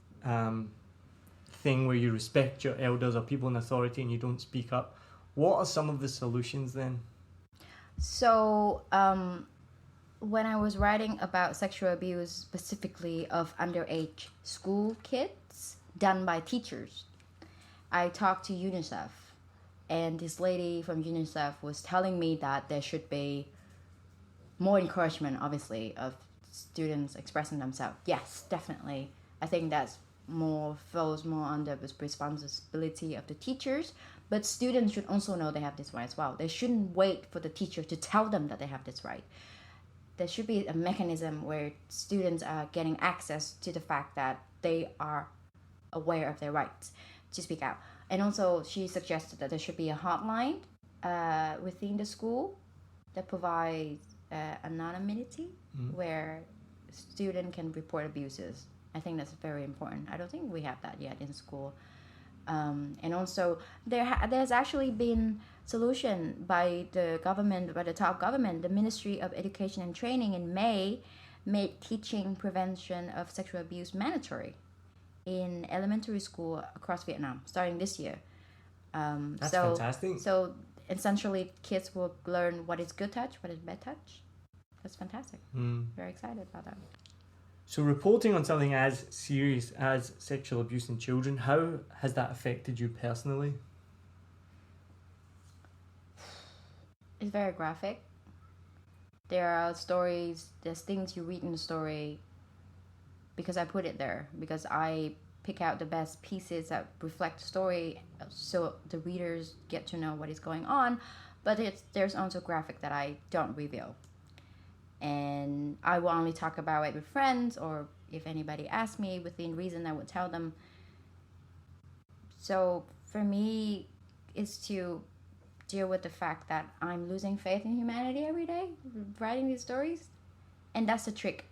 thing where you respect your elders or people in authority and you don't speak up, what are some of the solutions then? So, when I was writing about sexual abuse, specifically of underage school kids done by teachers, I talked to UNICEF, and this lady from UNICEF was telling me that there should be more encouragement, obviously, of students expressing themselves. Yes, definitely. I think that's falls more under the responsibility of the teachers, but students should also know they have this right as well. They shouldn't wait for the teacher to tell them that they have this right. There should be a mechanism where students are getting access to the fact that they are aware of their rights to speak out. And also, she suggested that there should be a hotline within the school that provides anonymity where student can report abuses. I think that's very important. I don't think we have that yet in school. And also, there's actually been solution by the government, by the top government. The Ministry of Education and Training in May made teaching prevention of sexual abuse mandatory in elementary school across Vietnam, starting this year. That's fantastic. So essentially, kids will learn what is good touch, what is bad touch. That's fantastic. Very excited about that. So reporting on something as serious as sexual abuse in children, how has that affected you personally? It's very graphic. There are stories, there's things you read in the story because I put it there, because I pick out the best pieces that reflect the story so the readers get to know what is going on, but there's also graphic that I don't reveal. And I will only talk about it with friends, or if anybody asks me within reason, I would tell them. So for me, it's to deal with the fact that I'm losing faith in humanity every day, writing these stories. And that's the trick,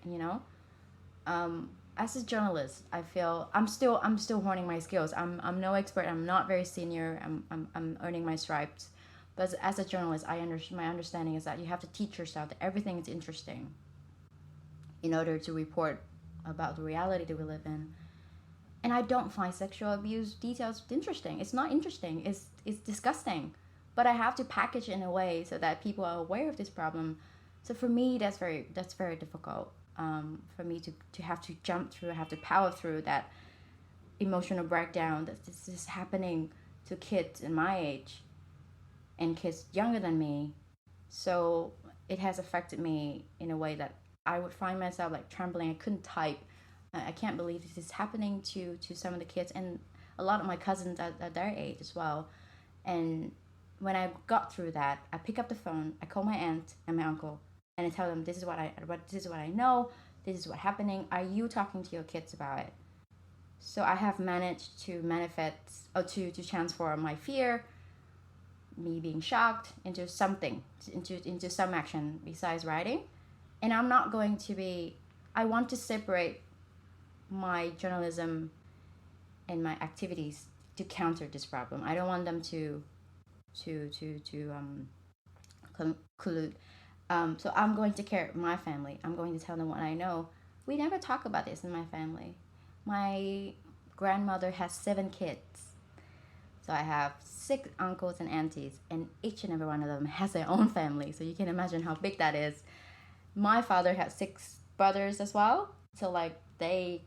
As a journalist, I feel I'm still honing my skills. I'm no expert. I'm not very senior. I'm earning my stripes. But as a journalist, my understanding is that you have to teach yourself that everything is interesting in order to report about the reality that we live in. And I don't find sexual abuse details interesting. It's not interesting. It's disgusting. But I have to package it in a way so that people are aware of this problem. So for me, that's very difficult. For me to have to jump through, have to power through that emotional breakdown that this is happening to kids in my age and kids younger than me. So it has affected me in a way that I would find myself like trembling. I couldn't type. I can't believe this is happening to some of the kids and a lot of my cousins at their age as well. And when I got through that, I pick up the phone, I call my aunt and my uncle, and I tell them this is what I know, this is what's happening. Are you talking to your kids about it? So I have managed to manifest or to transform my fear, me being shocked, into something, into some action besides writing. And I'm not going to be. I want to separate my journalism and my activities to counter this problem. I don't want them to collude. So I'm going to care my family. I'm going to tell them what I know. We never talk about this in my family. My grandmother has 7 kids. So I have 6 uncles and aunties, and each and every one of them has their own family. So you can imagine how big that is. My father had 6 brothers as well. So like they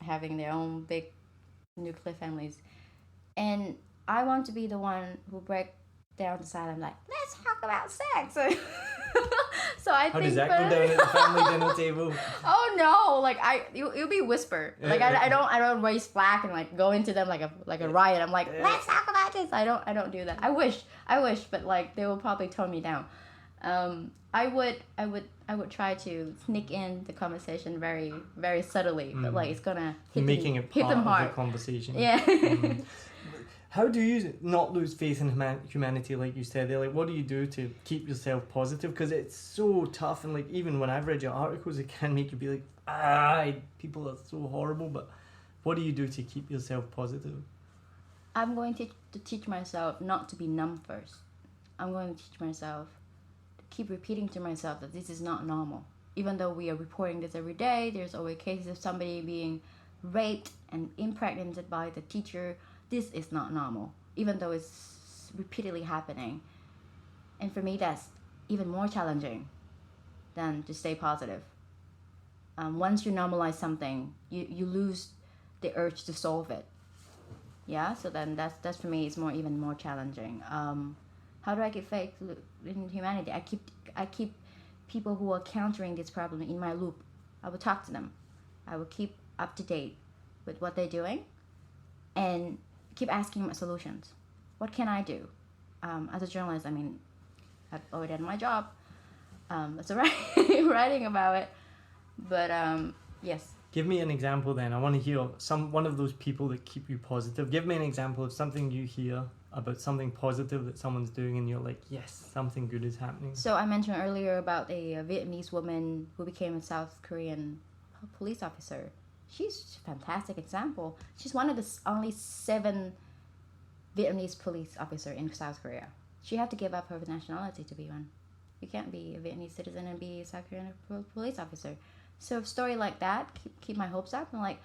having their own big nuclear families. And I want to be the one who break down the silence, like, let's talk about sex. So I How think does that go down at the family dinner table? Oh no! Like it'll be whisper. Like I don't raise flag and like go into them like a riot. I'm like, let's talk about this. I don't do that. I wish, but like they will probably tone me down. I would try to sneak in the conversation very very subtly, but like it's gonna hit them hard. Of the conversation. Yeah. How do you not lose faith in humanity, like you said there? Like, what do you do to keep yourself positive? Because it's so tough, and like even when I've read your articles, it can make you be like, people are so horrible. But what do you do to keep yourself positive? I'm going to teach myself not to be numb first. I'm going to teach myself to keep repeating to myself that this is not normal. Even though we are reporting this every day, there's always cases of somebody being raped and impregnated by the teacher. This is not normal, even though it's repeatedly happening. And for me, that's even more challenging than to stay positive. Once you normalize something, you lose the urge to solve it. Yeah, so then that's for me, it's even more challenging. How do I keep faith in humanity? I keep people who are countering this problem in my loop. I will talk to them. I will keep up to date with what they're doing, and keep asking about solutions. What can I do? As a journalist, I mean, I've already done my job. That's writing about it. But yes. Give me an example then. I want to hear one of those people that keep you positive. Give me an example of something you hear about something positive that someone's doing and you're like, yes, something good is happening. So I mentioned earlier about a Vietnamese woman who became a South Korean police officer. She's a fantastic example. She's one of the only 7 Vietnamese police officers in South Korea. She had to give up her nationality to be one. You can't be a Vietnamese citizen and be a South Korean police officer. So a story like that keep my hopes up. And like,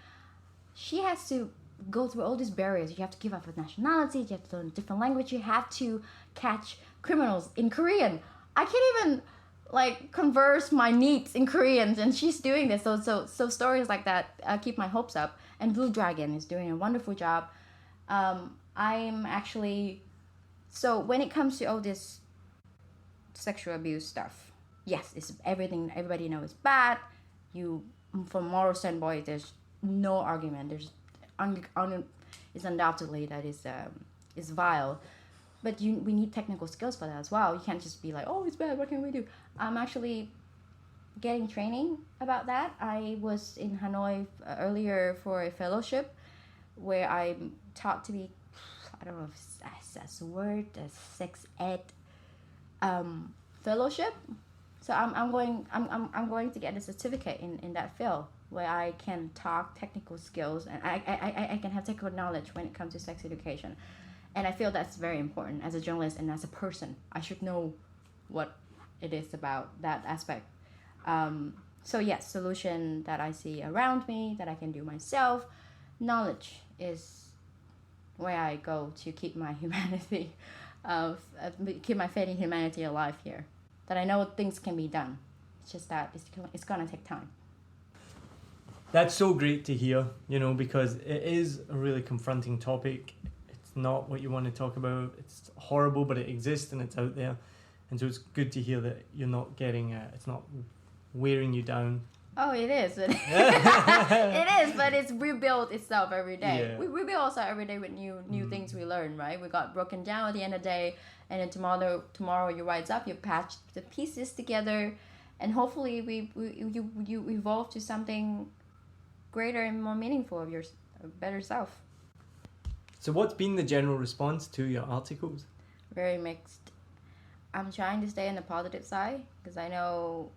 she has to go through all these barriers. You have to give up your nationality. You have to learn a different language. You have to catch criminals in Korean. I can't even like converse my needs in Korean, and she's doing this. So stories like that keep my hopes up. And Blue Dragon is doing a wonderful job. I'm actually, so when it comes to all this sexual abuse stuff, yes, it's everything. Everybody knows it's bad. From moral standpoint, there's no argument. There's it's undoubtedly that is vile. But we need technical skills for that as well. You can't just be like, oh, it's bad, what can we do? I'm actually getting training about that. I was in Hanoi earlier for a fellowship where I'm taught to be, I don't know if that's a word, a sex ed fellowship. So I'm going to get a certificate in that field where I can talk technical skills, and I can have technical knowledge when it comes to sex education. And I feel that's very important as a journalist and as a person. I should know what it is about that aspect. So yes, solution that I see around me that I can do myself knowledge is where I go to keep my humanity, keep my faith in humanity alive here. That I know things can be done. It's just that it's gonna take time. That's so great to hear, because it is a really confronting topic. It's not what you want to talk about. It's horrible, but it exists and it's out there. And so it's good to hear that you're not getting, it's not wearing you down. Oh, it is. It is, but it's rebuilt itself every day. Yeah. We rebuild ourselves every day with new things we learn, right? We got broken down at the end of the day, and then tomorrow you rise up, you patch the pieces together, and hopefully you evolve to something greater and more meaningful of your better self. So what's been the general response to your articles? Very mixed. I'm trying to stay on the positive side because I know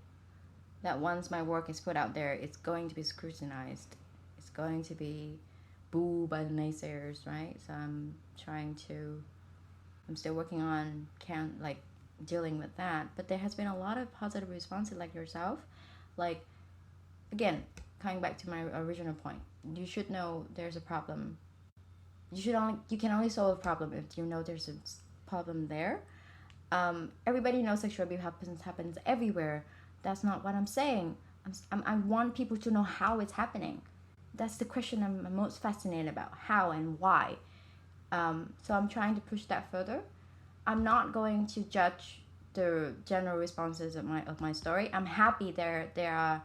that once my work is put out there, it's going to be scrutinized. It's going to be booed by the naysayers, right? So I'm still working on dealing with that. But there has been a lot of positive responses like yourself. Like, again, coming back to my original point, you should know there's a problem. You can only solve a problem if you know there's a problem there. Everybody knows sexual abuse happens everywhere. That's not what I'm saying. I want people to know how it's happening. That's the question I'm most fascinated about, how and why. So I'm trying to push that further. I'm not going to judge the general responses of my story. I'm happy there are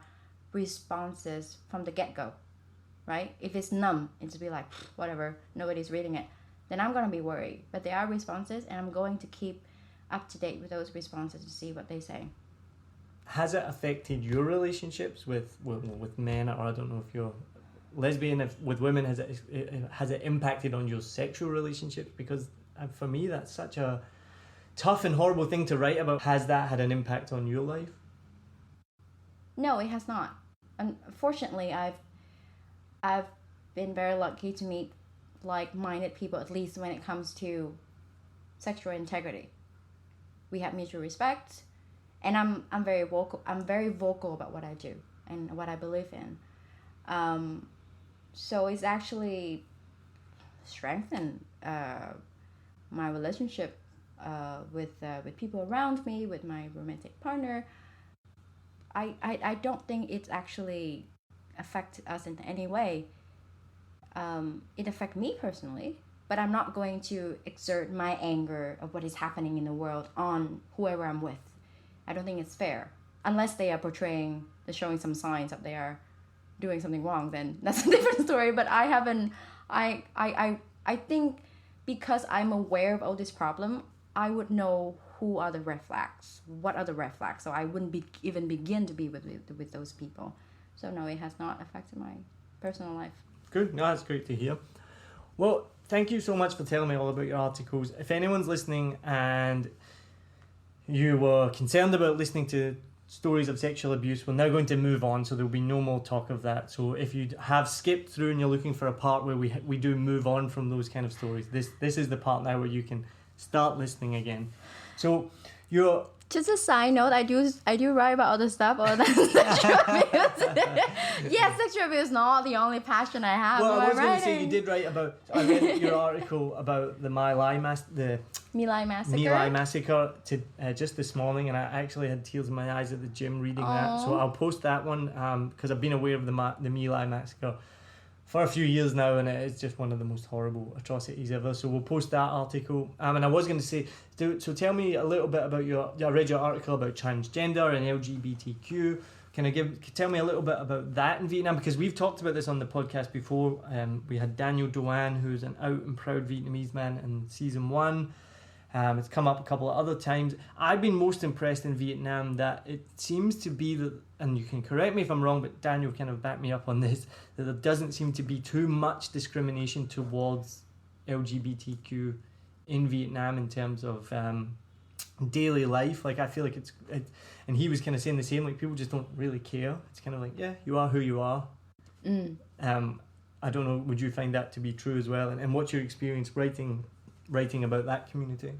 responses from the get-go, right? If it's numb, it's be like, whatever, nobody's reading it, then I'm going to be worried. But there are responses, and I'm going to keep up to date with those responses to see what they say. Has it affected your relationships with men, or I don't know if you're lesbian, with women? Has it impacted on your sexual relationships? Because for me, that's such a tough and horrible thing to write about. Has that had an impact on your life? No, it has not. Unfortunately, I've been very lucky to meet like-minded people, at least when it comes to sexual integrity. We have mutual respect. And I'm very vocal. I'm very vocal about what I do and what I believe in. So it's actually strengthened my relationship with people around me, with my romantic partner. I don't think it's actually affected us in any way. It affects me personally, but I'm not going to exert my anger of what is happening in the world on whoever I'm with. I don't think it's fair. Unless they are showing some signs that they are doing something wrong, then that's a different story. But I haven't, I think because I'm aware of all this problem, I would know who are the red flags, what are the red flags, so I wouldn't even begin to be with those people. So no, it has not affected my personal life. Good, no, that's great to hear. Well, thank you so much for telling me all about your articles. If anyone's listening and you were concerned about listening to stories of sexual abuse, we're now going to move on, so there'll be no more talk of that. So if you have skipped through and you're looking for a part where we do move on from those kind of stories, this is the part now where you can start listening again. So you're... Just a side note, I do write about other stuff other than sexual abuse. Yes, sexual abuse is not the only passion I have. Well, I was going to say you did write about... I read your article about the My Lai Massacre. My Lai Massacre just this morning, and I actually had tears in my eyes at the gym reading that. So I'll post that one because I've been aware of the My Lai Massacre for a few years now, and it's just one of the most horrible atrocities ever. So we'll post that article. And I was going to say, so tell me a little bit about I read your article about transgender and LGBTQ. Tell me a little bit about that in Vietnam, because we've talked about this on the podcast before. We had Daniel Doan, who's an out and proud Vietnamese man, in season 1. It's come up a couple of other times. I've been most impressed in Vietnam that it seems to be that, and you can correct me if I'm wrong, but Daniel kind of backed me up on this, that there doesn't seem to be too much discrimination towards LGBTQ in Vietnam in terms of daily life. Like, I feel like it's and he was kind of saying the same, like, people just don't really care. It's kind of like, yeah, you are who you are. I don't know, would you find that to be true as well? And what's your experience writing about that community?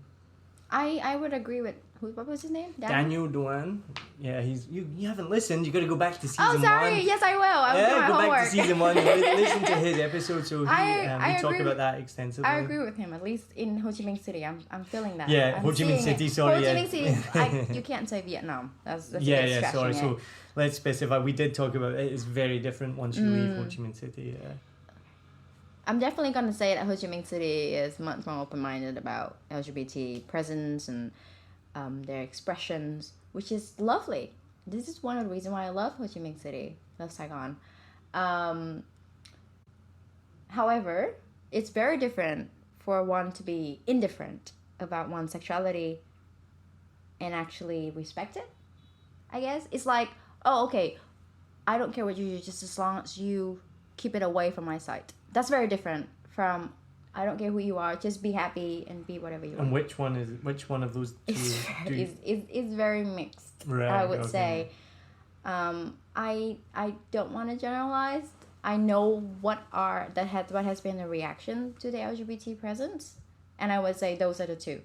I would agree with What was his name? Daniel Duan. Yeah, you haven't listened. You got to go back to season Oh, sorry. 1. Yes, I will. I will do my Go homework. back to season 1. Listen to his episode. So we talk agree about that extensively. I agree with him. At least in Ho Chi Minh City, I'm feeling that. Yeah, I'm Ho Chi Minh seeing City. it. Sorry, Ho Chi Minh City. You can't say Vietnam. That's a bit stretching sorry. it. So let's specify. We did talk about it. It's very different once you leave Ho Chi Minh City. Yeah. I'm definitely going to say that Ho Chi Minh City is much more open-minded about LGBT presence and their expressions, which is lovely. This is one of the reasons why I love Ho Chi Minh City, love Saigon. However, it's very different for one to be indifferent about one's sexuality and actually respect it, I guess. It's like, oh, okay, I don't care what you do, just as long as you keep it away from my sight. That's very different from I don't care who you are, just be happy and be whatever you want. And which one of those two? It's very mixed. Right, I would say. I don't want to generalize. I know what has been the reaction to the LGBT presence, and I would say those are the two.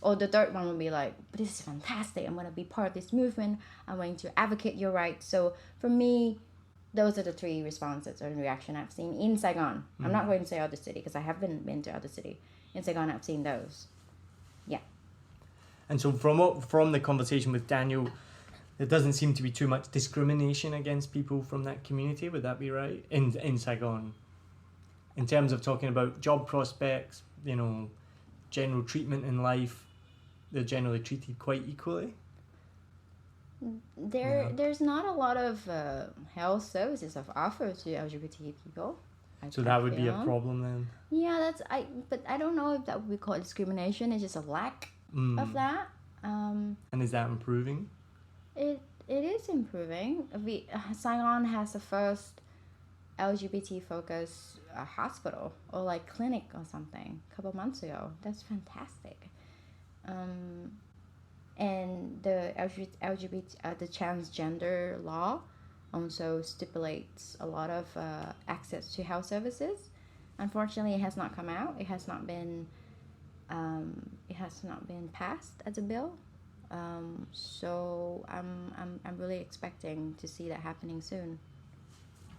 Or the third one would be like, this is fantastic. I'm going to be part of this movement. I'm going to advocate your rights. So for me, those are the 3 responses or reaction I've seen in Saigon. I'm not going to say other city because I haven't been to other city. In Saigon, I've seen those. Yeah. And so from the conversation with Daniel, there doesn't seem to be too much discrimination against people from that community. Would that be right? In Saigon, in terms of talking about job prospects, general treatment in life, they're generally treated quite equally. There's not a lot of health services offered to LGBT people. So that would be a problem then. Yeah, but I don't know if that would be called discrimination. It's just a lack of that. And is that improving? It is improving. Saigon has the first LGBT focused hospital or like clinic or something a couple months ago. That's fantastic. And the LGBT, the transgender law also stipulates a lot of access to health services. Unfortunately, it has not come out. It has not been passed as a bill. So I'm really expecting to see that happening soon.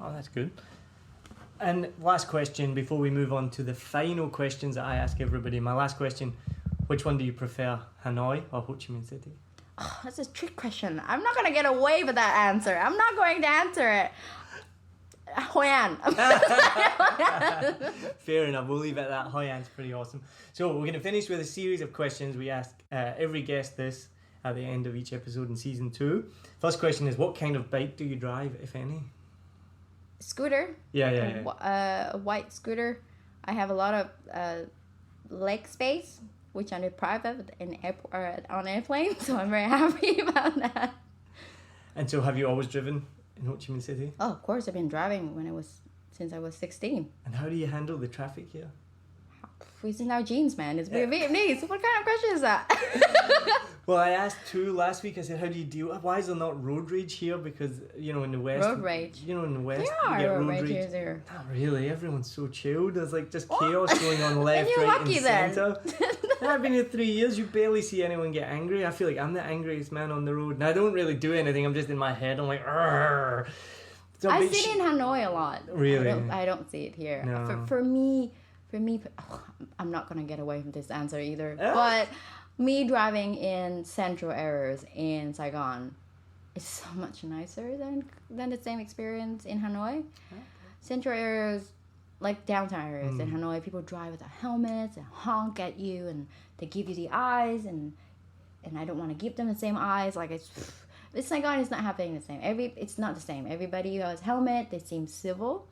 Oh, that's good. And last question before we move on to the final questions that I ask everybody. My last question: which one do you prefer, Hanoi or Ho Chi Minh City? Oh, that's a trick question. I'm not gonna get away with that answer. I'm not going to answer it. Hoi An. Fair enough. We'll leave it at that. Hoi An's pretty awesome. So we're going to finish with a series of questions. We ask every guest this at the end of each episode in season 2. First question is, what kind of bike do you drive, if any? Scooter. Yeah. A white scooter. I have a lot of leg space, which I'm deprived of on airplanes, so I'm very happy about that. And so have you always driven in Ho Chi Minh City? Oh, of course. I've been driving since I was 16. And how do you handle the traffic here? It's in our genes, man. It's Vietnamese. What kind of question is that? Well, I asked 2 last week. I said, how do you deal? Why is there not road rage here? Because, in the West... Road rage? In the West, there you get are road rage. There. Not really. Everyone's so chilled. There's just chaos going on left, right, and centre. I've been here 3 years. You barely see anyone get angry. I feel like I'm the angriest man on the road. And I don't really do anything. I'm just in my head. I'm like, argh. I see it in Hanoi a lot. Really? I don't see it here. No. For me, I'm not going to get away from this answer either. But me driving in central areas in Saigon is so much nicer than the same experience in Hanoi. Okay. Central areas, like downtown areas in Hanoi, people drive without helmets and honk at you and they give you the eyes and I don't want to give them the same eyes. This Saigon is not happening the same. It's not the same. Everybody who has helmet, they seem civil.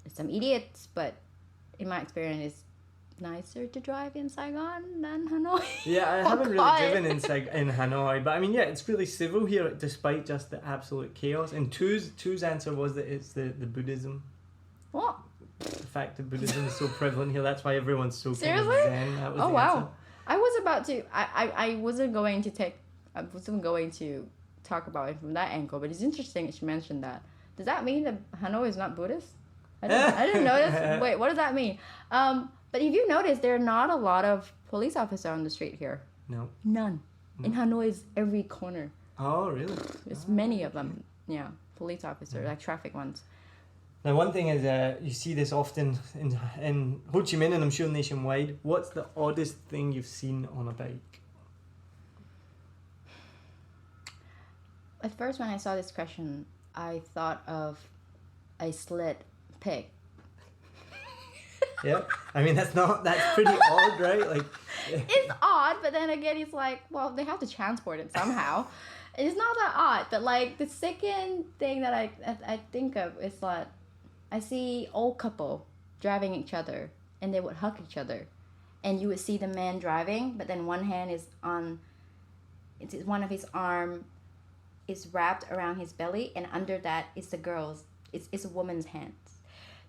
There's some idiots, but in my experience, it's nicer to drive in Saigon than Hanoi. Yeah, I haven't really driven in Hanoi, but it's really civil here despite just the absolute chaos. And two's answer was that it's the Buddhism. What? The fact that Buddhism is so prevalent here, that's why everyone's so Seriously? kind of zen. That was the wow. answer. I was about to. I wasn't going to talk about it from that angle, but it's interesting that you mentioned that. Does that mean that Hanoi is not Buddhist? I didn't notice. Wait, what does that mean? But if you notice, there are not a lot of police officers on the street here. No. None. In Hanoi, it's every corner. Oh, really? There's many of them. Yeah, police officers, like traffic ones. Now, one thing is you see this often in Ho Chi Minh, and I'm sure nationwide. What's the oddest thing you've seen on a bike? At first, when I saw this question, I thought of a sled pig. Yeah, I mean that's pretty odd, right? Like, It's odd, but then again, it's like, well, they have to transport it somehow. It's not that odd, but like the second thing that I think of is like I see old couple driving each other, and they would hug each other, and you would see the man driving, but then one hand is on, one of his arm is wrapped around his belly, and under that is the girl's. It's a woman's hands.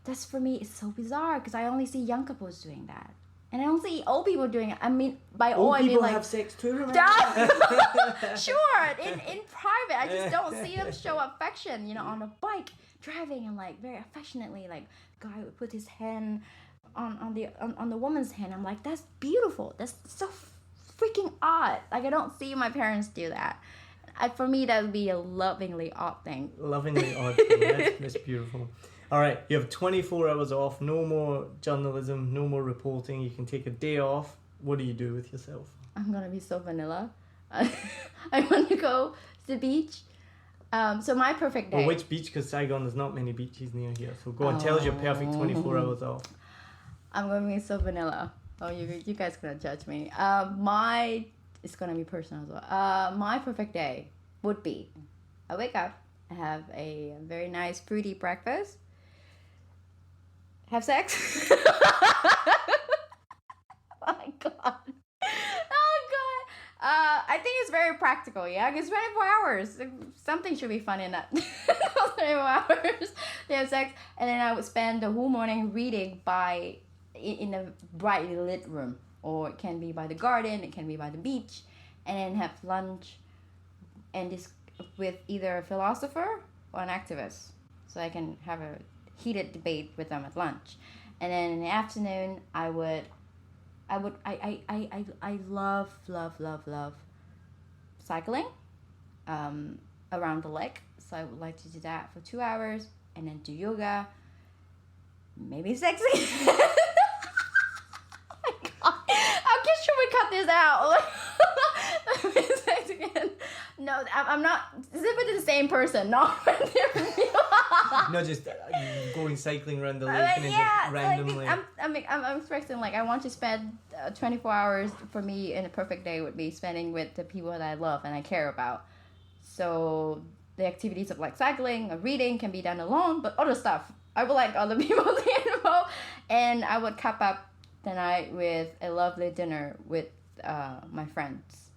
That's, for me, it's so bizarre because I only see young couples doing that. And I don't see old people doing it. I mean, by old, I mean people like... have sex too, remember? Sure, in private, I just don't see them show affection, on a bike, driving, and like very affectionately, like the guy would put his hand on the woman's hand. I'm like, that's beautiful. That's so freaking odd. Like, I don't see my parents do that. For me, that would be a lovingly odd thing. Lovingly odd thing. That's beautiful. All right, you have 24 hours off, no more journalism, no more reporting. You can take a day off. What do you do with yourself? I'm going to be so vanilla. I want to go to the beach. So my perfect day. Well, which beach? Because Saigon, there's not many beaches near here. So go on, tell us your perfect 24 hours off. I'm going to be so vanilla. Oh, you guys going to judge me. It's going to be personal as well. My perfect day would be, I wake up, I have a very nice fruity breakfast, have sex. Oh my god. I think it's very practical, yeah? Because 24 hours, something should be fun in that. 24 hours, they have sex, and then I would spend the whole morning reading in a brightly lit room. Or it can be by the garden, it can be by the beach, and then have lunch and with either a philosopher or an activist. So I can have a heated debate with them at lunch. And then in the afternoon, I love cycling around the lake. So I would like to do that for 2 hours and then do yoga, maybe sexy. Should we cut this out? No, I'm not. Zip it to the same person, not No, just going cycling around the lake and then just randomly. Like, I'm expressing like I want to spend 24 hours. For me, in a perfect day would be spending with the people that I love and I care about. So the activities of like cycling or reading can be done alone, but other stuff I would like other people to get involved, and I would cap up the night with a lovely dinner with my friends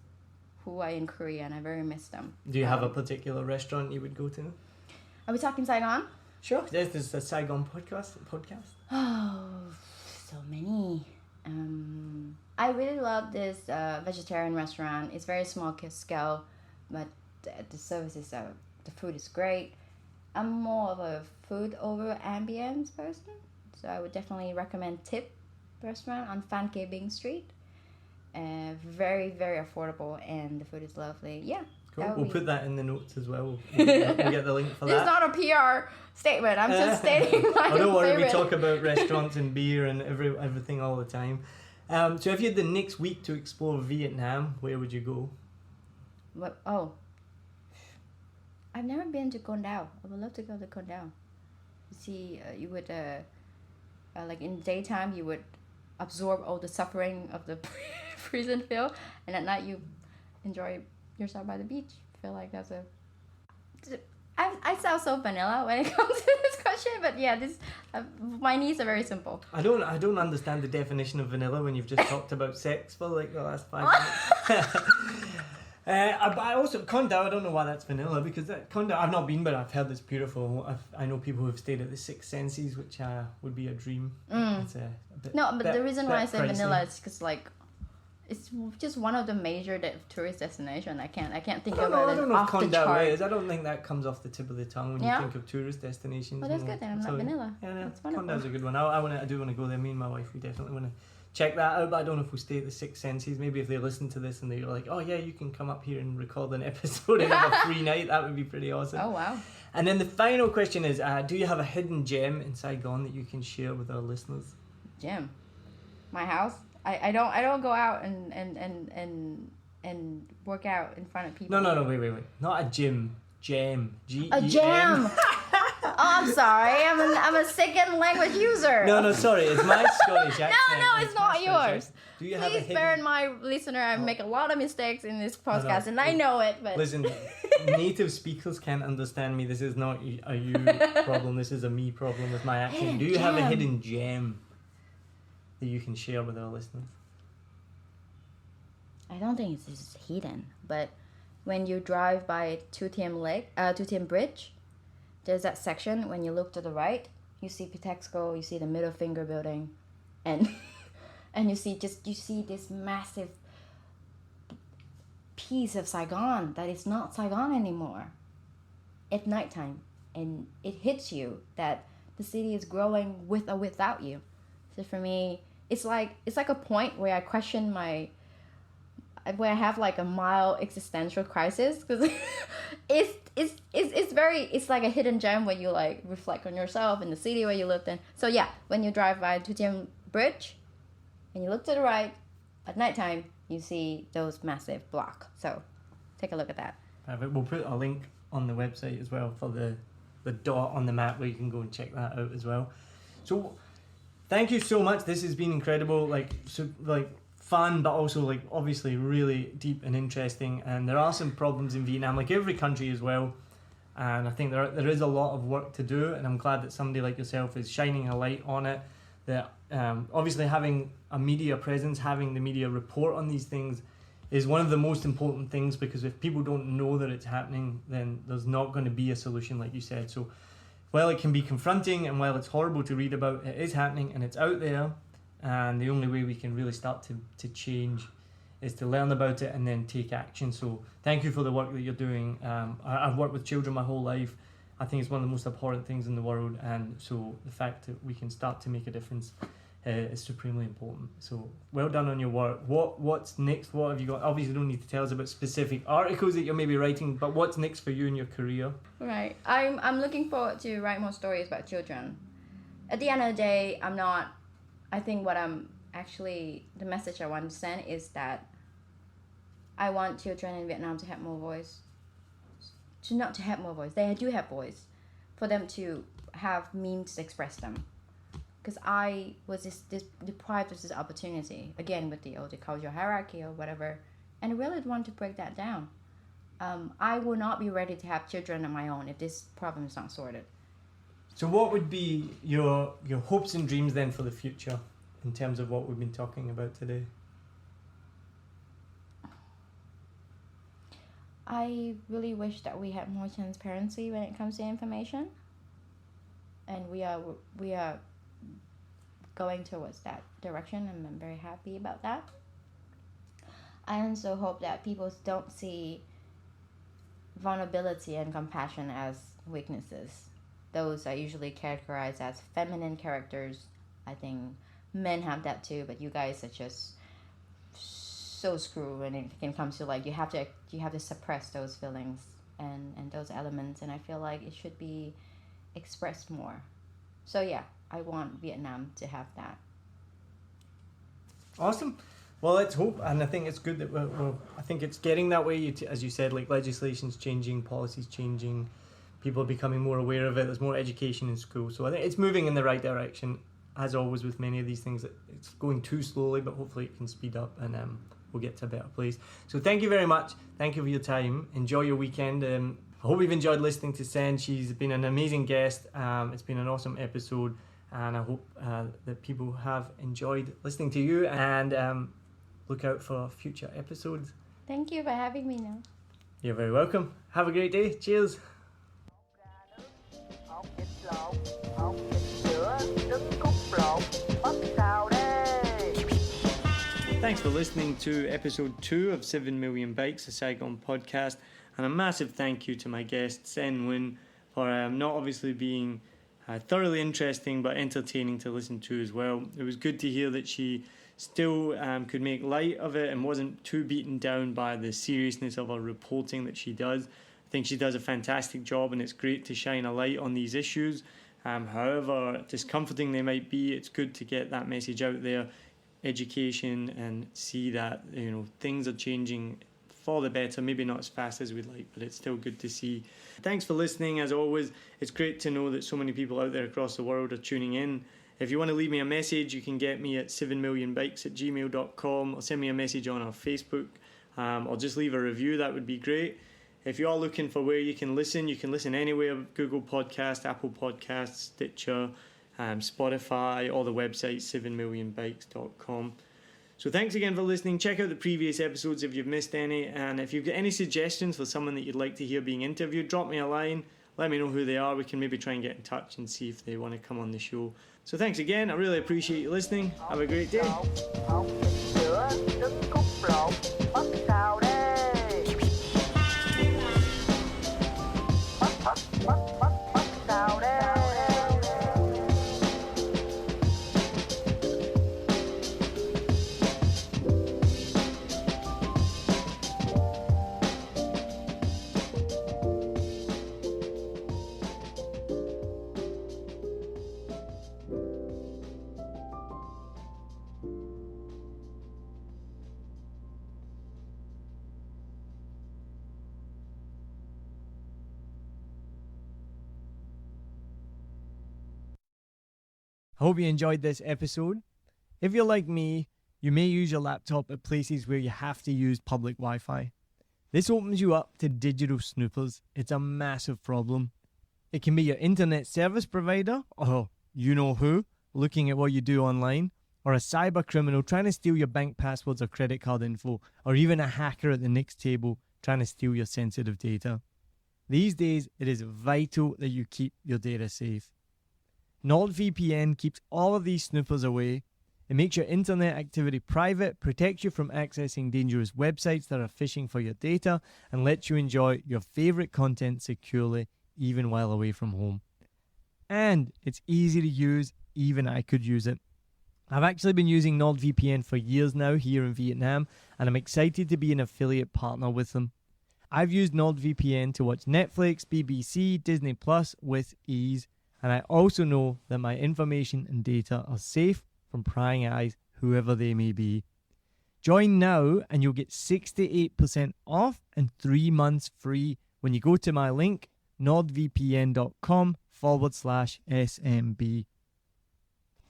who I in Korea, and I very miss them. Do you have a particular restaurant you would go to? Are we talking Saigon? Sure. This is a Saigon podcast. Oh, so many. I really love this vegetarian restaurant. It's very small scale, but the services the food is great. I'm more of a food over ambience person, so I would definitely recommend Tip restaurant on Phan Kê Binh Street. Very, very affordable, and the food is lovely. Yeah. Cool. We'll put that in the notes as well. We'll get the link for that. This is not a PR statement. I'm just stating my don't worry, favorite. we talk about restaurants and beer and everything all the time. So if you had the next week to explore Vietnam, where would you go? What? Oh. I've never been to Con Dao. I would love to go to Con Dao. You see, you would, like in the daytime, you would absorb all the suffering of the prison feel, and at night you enjoy yourself by the beach. I feel like that's I sound so vanilla when it comes to this question, but yeah, my needs are very simple. I don't understand the definition of vanilla when you've just talked about sex for like the last 5 minutes. I also Con Dao, I don't know why that's vanilla, because Con Dao, I've not been, but I've heard it's beautiful. I know people who've stayed at the Six Senses, which would be a dream. It's a bit, the reason why I say pricey. vanilla is because like it's just one of the major tourist destinations. I can't think of it I don't know if off the Con Dao chart. is. I don't think that comes off the tip of the tongue when you think of tourist destinations. Well, that's good then. I'm not vanilla. Yeah, That's Con wonderful. Dao's a good one. I do want to go there. Me and my wife, we definitely want to check that out. But I don't know if we'll stay at the Six Senses. Maybe if they listen to this and they're like, oh yeah, you can come up here and record an episode and have a free night, that would be pretty awesome. Oh wow. And then the final question is, do you have a hidden gem in Saigon that you can share with our listeners? Gem. My house. I don't go out and work out in front of people. No, wait. Not a gym. Gem. G-E-M. A jam. Oh, I'm sorry. I'm a second language user. No, sorry. It's my Scottish accent. No, it's not yours. Do you have a Please hidden... bear in mind, listener, I make a lot of mistakes in this podcast, and I know it, but... Listen, native speakers can't understand me. This is not a you problem. This is a me problem with my accent. Do you have a hidden gem that you can share with our listeners? I don't think it's hidden, but when you drive by Two Tiem Bridge, there's that section when you look to the right, you see Pitexco, you see the middle finger building, and and you see this massive piece of Saigon that is not Saigon anymore at nighttime, and it hits you that the city is growing with or without you. So for me, it's like a point where I question where I have like a mild existential crisis, because it's like a hidden gem when you like reflect on yourself and the city where you lived in. So yeah, when you drive by Two Tiem Bridge and you look to the right at nighttime, you see those massive blocks. So take a look at that. Perfect. We'll put a link on the website as well for the dot on the map where you can go and check that out as well. So thank you so much. This has been incredible. Fun, but also like obviously really deep and interesting. And there are some problems in Vietnam, like every country as well. And I think there is a lot of work to do. And I'm glad that somebody like yourself is shining a light on it. That obviously having a media presence, having the media report on these things is one of the most important things, because if people don't know that it's happening, then there's not going to be a solution, like you said. So while it can be confronting and while it's horrible to read about, it is happening and it's out there. And the only way we can really start to change is to learn about it and then take action. So thank you for the work that you're doing. I've worked with children my whole life. I think it's one of the most abhorrent things in the world, and so the fact that we can start to make a difference is supremely important. So well done on your work. What's next? What have you got? Obviously you don't need to tell us about specific articles that you're maybe writing, but what's next for you in your career? Right. I'm looking forward to write more stories about children. At the end of the day, I think the message I want to send is that I want children in Vietnam to have more voice. Not to have more voice. They do have voice. For them to have means to express them. Because I was deprived of this opportunity, again with the cultural hierarchy or whatever, and I really want to break that down. I will not be ready to have children of my own if this problem is not sorted. So what would be your hopes and dreams then for the future in terms of what we've been talking about today? I really wish that we had more transparency when it comes to information, and we are going towards that direction, and I'm very happy about that. I also hope that people don't see vulnerability and compassion as weaknesses. Those are usually characterized as feminine characters. I think men have that too, but you guys are just so screwed when it comes to like you have to suppress those feelings and those elements, and I feel like it should be expressed more. So yeah, I want Vietnam to have that. Awesome. Well, let's hope, and I think it's good that I think it's getting that way. As you said, like legislation's changing, policy's changing, people are becoming more aware of it. There's more education in school, so I think it's moving in the right direction. As always with many of these things, it's going too slowly, but hopefully it can speed up and we'll get to a better place. So thank you very much. Thank you for your time. Enjoy your weekend. I hope you've enjoyed listening to Sen. She's been an amazing guest. It's been an awesome episode, and I hope that people have enjoyed listening to you, and look out for future episodes. Thank you for having me now. You're very welcome. Have a great day. Cheers. Hột vịt lộn, hột vịt sữa, trứng cút lộn, bắp xào đây. Thanks for listening to episode 2 of 7 Million Bikes, a Saigon podcast. And a massive thank you to my guest, Sen Nguyen, for not obviously being thoroughly interesting but entertaining to listen to as well. It was good to hear that she still could make light of it and wasn't too beaten down by the seriousness of her reporting that she does. I think she does a fantastic job, and it's great to shine a light on these issues. However discomforting they might be, it's good to get that message out there, education, and see that things are changing for the better. Maybe not as fast as we'd like, but it's still good to see. Thanks for listening. As always, it's great to know that so many people out there across the world are tuning in. If you want to leave me a message, you can get me at 7millionbikes@gmail.com, or send me a message on our Facebook, or just leave a review. That would be great. If you are looking for where you can listen anywhere: Google Podcast, Apple Podcasts, Stitcher, Spotify, or the website 7millionbikes.com. So thanks again for listening. Check out the previous episodes if you've missed any, and if you've got any suggestions for someone that you'd like to hear being interviewed, drop me a line, let me know who they are. We can maybe try and get in touch and see if they want to come on the show. So thanks again, I really appreciate you listening. Have a great day. Học dịch sữa trứng cút lộn bắt xào đây. Bắt xào đây. I hope you enjoyed this episode. If you're like me, you may use your laptop at places where you have to use public Wi-Fi. This opens you up to digital snoopers. It's a massive problem. It can be your internet service provider, or you know who, looking at what you do online, or a cyber criminal trying to steal your bank passwords or credit card info, or even a hacker at the next table trying to steal your sensitive data. These days, it is vital that you keep your data safe. NordVPN keeps all of these snoopers away. It makes your internet activity private, protects you from accessing dangerous websites that are phishing for your data, and lets you enjoy your favorite content securely, even while away from home. And it's easy to use, even I could use it. I've actually been using NordVPN for years now here in Vietnam, and I'm excited to be an affiliate partner with them. I've used NordVPN to watch Netflix, BBC, Disney Plus with ease. And I also know that my information and data are safe from prying eyes, whoever they may be. Join now and you'll get 68% off and 3 months free when you go to my link, nordvpn.com/SMB.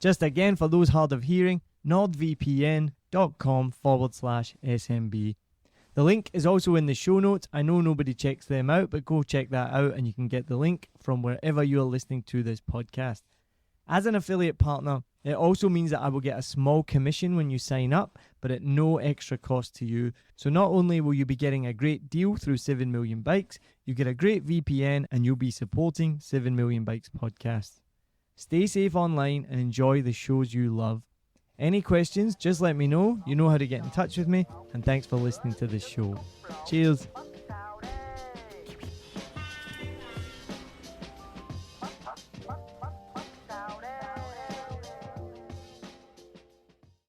Just again, for those hard of hearing, nordvpn.com/SMB. The link is also in the show notes. I know nobody checks them out, but go check that out and you can get the link from wherever you're listening to this podcast. As an affiliate partner, it also means that I will get a small commission when you sign up, but at no extra cost to you. So not only will you be getting a great deal through 7 Million Bikes, you get a great VPN and you'll be supporting 7 Million Bikes podcast. Stay safe online and enjoy the shows you love. Any questions, just let me know. You know how to get in touch with me. And thanks for listening to this show. Cheers.